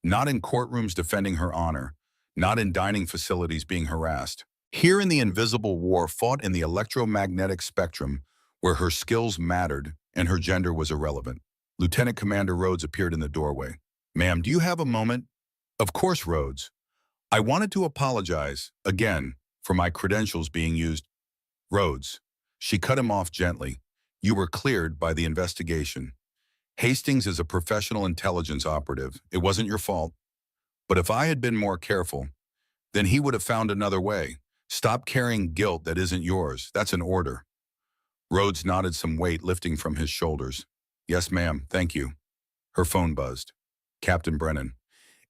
Not in courtrooms defending her honor, not in dining facilities being harassed. Here in the invisible war fought in the electromagnetic spectrum where her skills mattered and her gender was irrelevant. Lieutenant Commander Rhodes appeared in the doorway. Ma'am, do you have a moment? Of course, Rhodes. I wanted to apologize, again, for my credentials being used. Rhodes. She cut him off gently. You were cleared by the investigation. Hastings is a professional intelligence operative. It wasn't your fault. But if I had been more careful, then he would have found another way. Stop carrying guilt that isn't yours. That's an order. Rhodes nodded, some weight lifting from his shoulders. Yes, ma'am. Thank you. Her phone buzzed. Captain Brennan.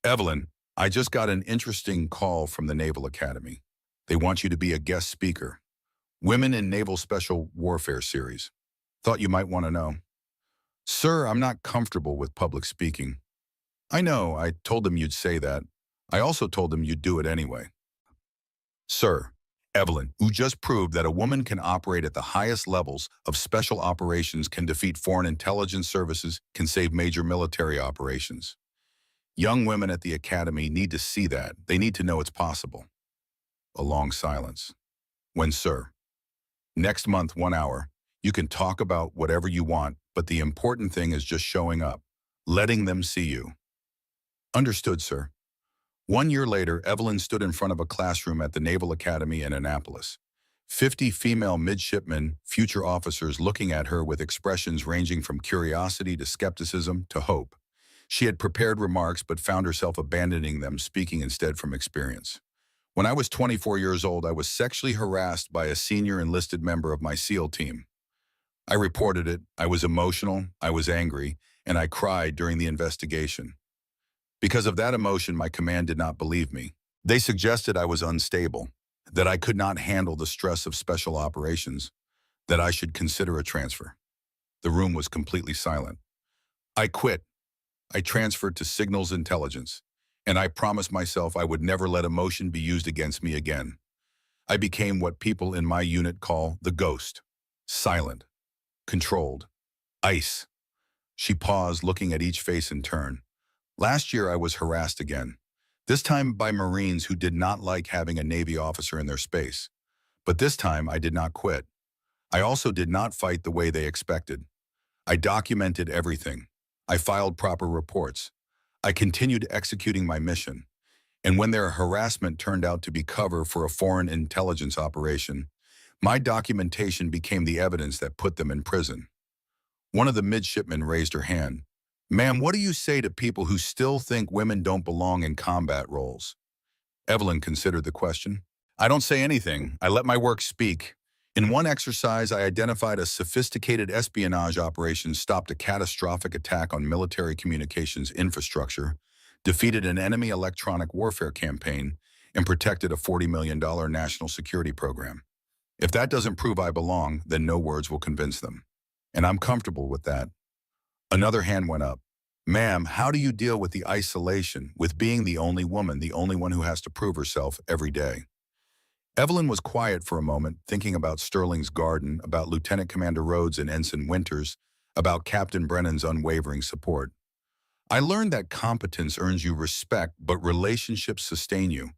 Evelyn, I just got an interesting call from the Naval Academy. They want you to be a guest speaker. Women in Naval Special Warfare Series. Thought you might want to know. Sir, I'm not comfortable with public speaking. I know, I told them you'd say that. I also told them you'd do it anyway. Sir, Evelyn, who just proved that a woman can operate at the highest levels of special operations, can defeat foreign intelligence services, can save major military operations. Young women at the academy need to see that. They need to know it's possible. A long silence. When, sir, next month, 1 hour, you can talk about whatever you want, but the important thing is just showing up, letting them see you. Understood, sir. 1 year later, Evelyn stood in front of a classroom at the Naval Academy in Annapolis. 50 female midshipmen, future officers, looking at her with expressions ranging from curiosity to skepticism to hope. She had prepared remarks but found herself abandoning them, speaking instead from experience. When I was 24 years old, I was sexually harassed by a senior enlisted member of my SEAL team. I reported it, I was emotional, I was angry, and I cried during the investigation. Because of that emotion, my command did not believe me. They suggested I was unstable, that I could not handle the stress of special operations, that I should consider a transfer. The room was completely silent. I quit. I transferred to signals intelligence, and I promised myself I would never let emotion be used against me again. I became what people in my unit call the ghost. Silent, controlled, ice. She paused, looking at each face in turn. Last year I was harassed again, this time by Marines who did not like having a Navy officer in their space. But this time I did not quit. I also did not fight the way they expected. I documented everything. I filed proper reports. I continued executing my mission. And when their harassment turned out to be cover for a foreign intelligence operation, my documentation became the evidence that put them in prison. One of the midshipmen raised her hand. Ma'am, what do you say to people who still think women don't belong in combat roles? Evelyn considered the question. I don't say anything. I let my work speak. In one exercise, I identified a sophisticated espionage operation, stopped a catastrophic attack on military communications infrastructure, defeated an enemy electronic warfare campaign, and protected a $40 million national security program. If that doesn't prove I belong, then no words will convince them. And I'm comfortable with that. Another hand went up. Ma'am, how do you deal with the isolation, with being the only woman, the only one who has to prove herself every day? Evelyn was quiet for a moment, thinking about Sterling's garden, about Lieutenant Commander Rhodes and Ensign Winters, about Captain Brennan's unwavering support. I learned that competence earns you respect, but relationships sustain you.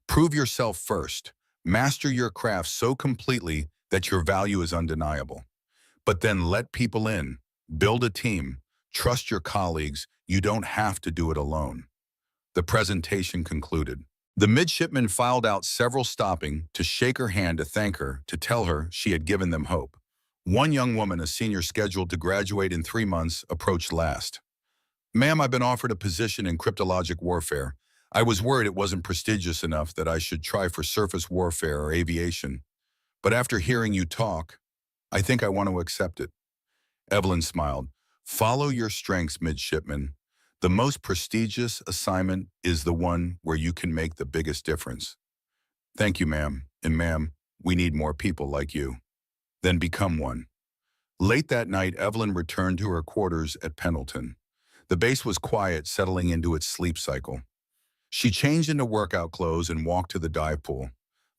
Prove yourself first. Master your craft so completely that your value is undeniable. But then let people in. Build a team. Trust your colleagues. You don't have to do it alone. The presentation concluded. The midshipman filed out several, stopping to shake her hand, to thank her, to tell her she had given them hope. One young woman, a senior scheduled to graduate in 3 months, approached last. Ma'am, I've been offered a position in cryptologic warfare. I was worried it wasn't prestigious enough, that I should try for surface warfare or aviation. But after hearing you talk, I think I want to accept it. Evelyn smiled. Follow your strengths, midshipman. The most prestigious assignment is the one where you can make the biggest difference. Thank you, ma'am. And ma'am, we need more people like you. Then become one. Late that night, Evelyn returned to her quarters at Pendleton. The base was quiet, settling into its sleep cycle. She changed into workout clothes and walked to the dive pool.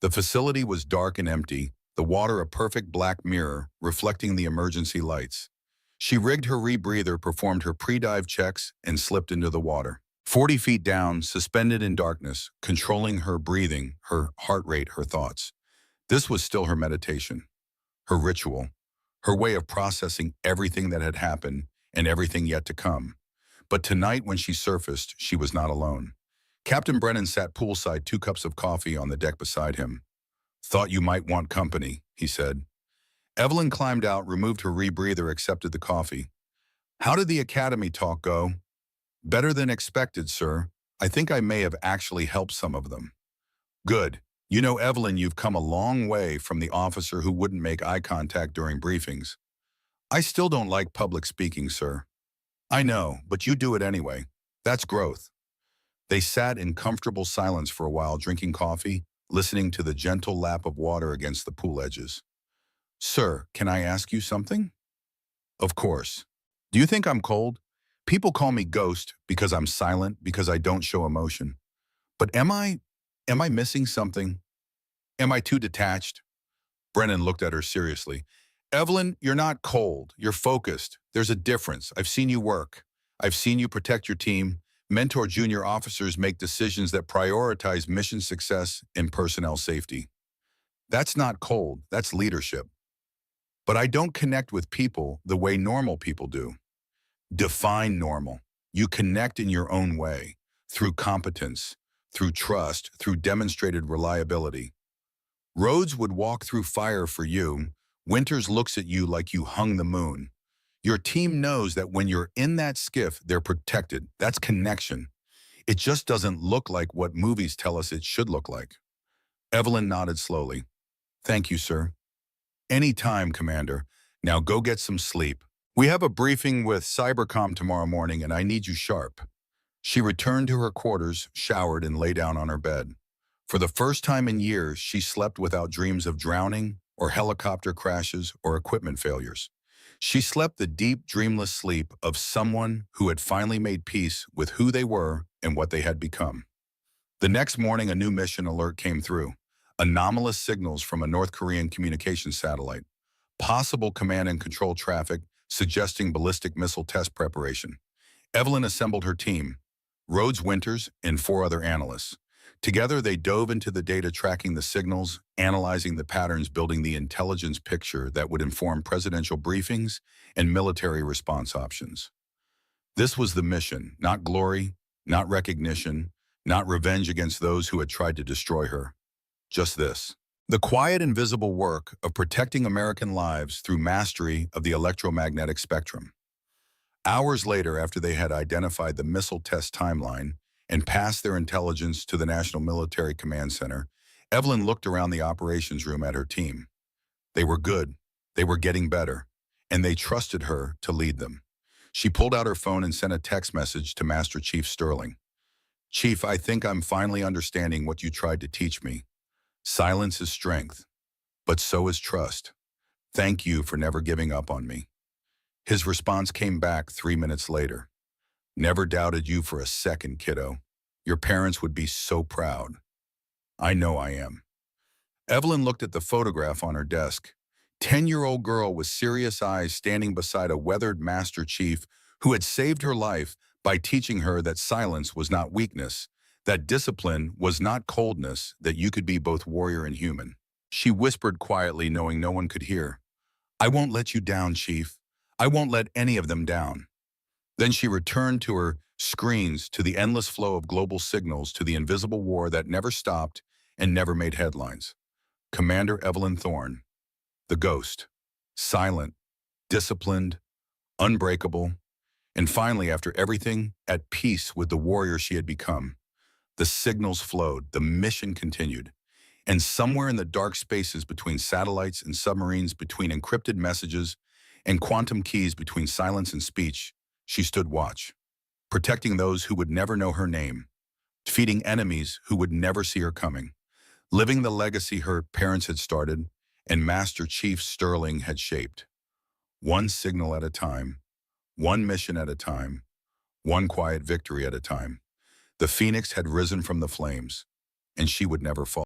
The facility was dark and empty, the water a perfect black mirror reflecting the emergency lights. She rigged her rebreather, performed her pre-dive checks, and slipped into the water. 40 feet down, suspended in darkness, controlling her breathing, her heart rate, her thoughts. This was still her meditation, her ritual, her way of processing everything that had happened and everything yet to come. But tonight, when she surfaced, she was not alone. Captain Brennan sat poolside, 2 cups of coffee on the deck beside him. Thought you might want company, he said. Evelyn climbed out, removed her rebreather, accepted the coffee. How did the academy talk go? Better than expected, sir. I think I may have actually helped some of them. Good. You know, Evelyn, you've come a long way from the officer who wouldn't make eye contact during briefings. I still don't like public speaking, sir. I know, but you do it anyway. That's growth. They sat in comfortable silence for a while, drinking coffee, listening to the gentle lap of water against the pool edges. Sir, can I ask you something? Of course. Do you think I'm cold? People call me ghost because I'm silent, because I don't show emotion. But am I missing something? Am I too detached? Brennan looked at her seriously. Evelyn, you're not cold. You're focused. There's a difference. I've seen you work. I've seen you protect your team, mentor junior officers, make decisions that prioritize mission success and personnel safety. That's not cold. That's leadership. But I don't connect with people the way normal people do. Define normal. You connect in your own way, through competence, through trust, through demonstrated reliability. Rhodes would walk through fire for you. Winters looks at you like you hung the moon. Your team knows that when you're in that skiff, they're protected. That's connection. It just doesn't look like what movies tell us it should look like. Evelyn nodded slowly. Thank you, sir. Any time, Commander. Now go get some sleep. We have a briefing with Cybercom tomorrow morning and I need you sharp. She returned to her quarters, showered, and lay down on her bed. For the first time in years, she slept without dreams of drowning or helicopter crashes or equipment failures. She slept the deep, dreamless sleep of someone who had finally made peace with who they were and what they had become. The next morning, a new mission alert came through. Anomalous signals from a North Korean communications satellite. Possible command and control traffic suggesting ballistic missile test preparation. Evelyn assembled her team, Rhodes, Winters, and 4 other analysts. Together, they dove into the data, tracking the signals, analyzing the patterns, building the intelligence picture that would inform presidential briefings and military response options. This was the mission, not glory, not recognition, not revenge against those who had tried to destroy her. Just this. The quiet, invisible work of protecting American lives through mastery of the electromagnetic spectrum. Hours later, after they had identified the missile test timeline and passed their intelligence to the National Military Command Center, Evelyn looked around the operations room at her team. They were good, they were getting better, and they trusted her to lead them. She pulled out her phone and sent a text message to Master Chief Sterling. Chief, I think I'm finally understanding what you tried to teach me. Silence is strength, but so is trust. Thank you for never giving up on me. His response came back 3 minutes later. Never doubted you for a second, kiddo. Your parents would be so proud. I know I am. Evelyn looked at the photograph on her desk. 10-year-old girl with serious eyes standing beside a weathered Master Chief who had saved her life by teaching her that silence was not weakness, that discipline was not coldness, that you could be both warrior and human. She whispered quietly, knowing no one could hear. I won't let you down, Chief. I won't let any of them down. Then she returned to her screens, to the endless flow of global signals, to the invisible war that never stopped and never made headlines. Commander Evelyn Thorne, the ghost, silent, disciplined, unbreakable, and finally, after everything, at peace with the warrior she had become. The signals flowed, the mission continued, and somewhere in the dark spaces between satellites and submarines, between encrypted messages and quantum keys, between silence and speech, she stood watch, protecting those who would never know her name, defeating enemies who would never see her coming, living the legacy her parents had started and Master Chief Sterling had shaped. One signal at a time, one mission at a time, one quiet victory at a time. The phoenix had risen from the flames, and she would never fall.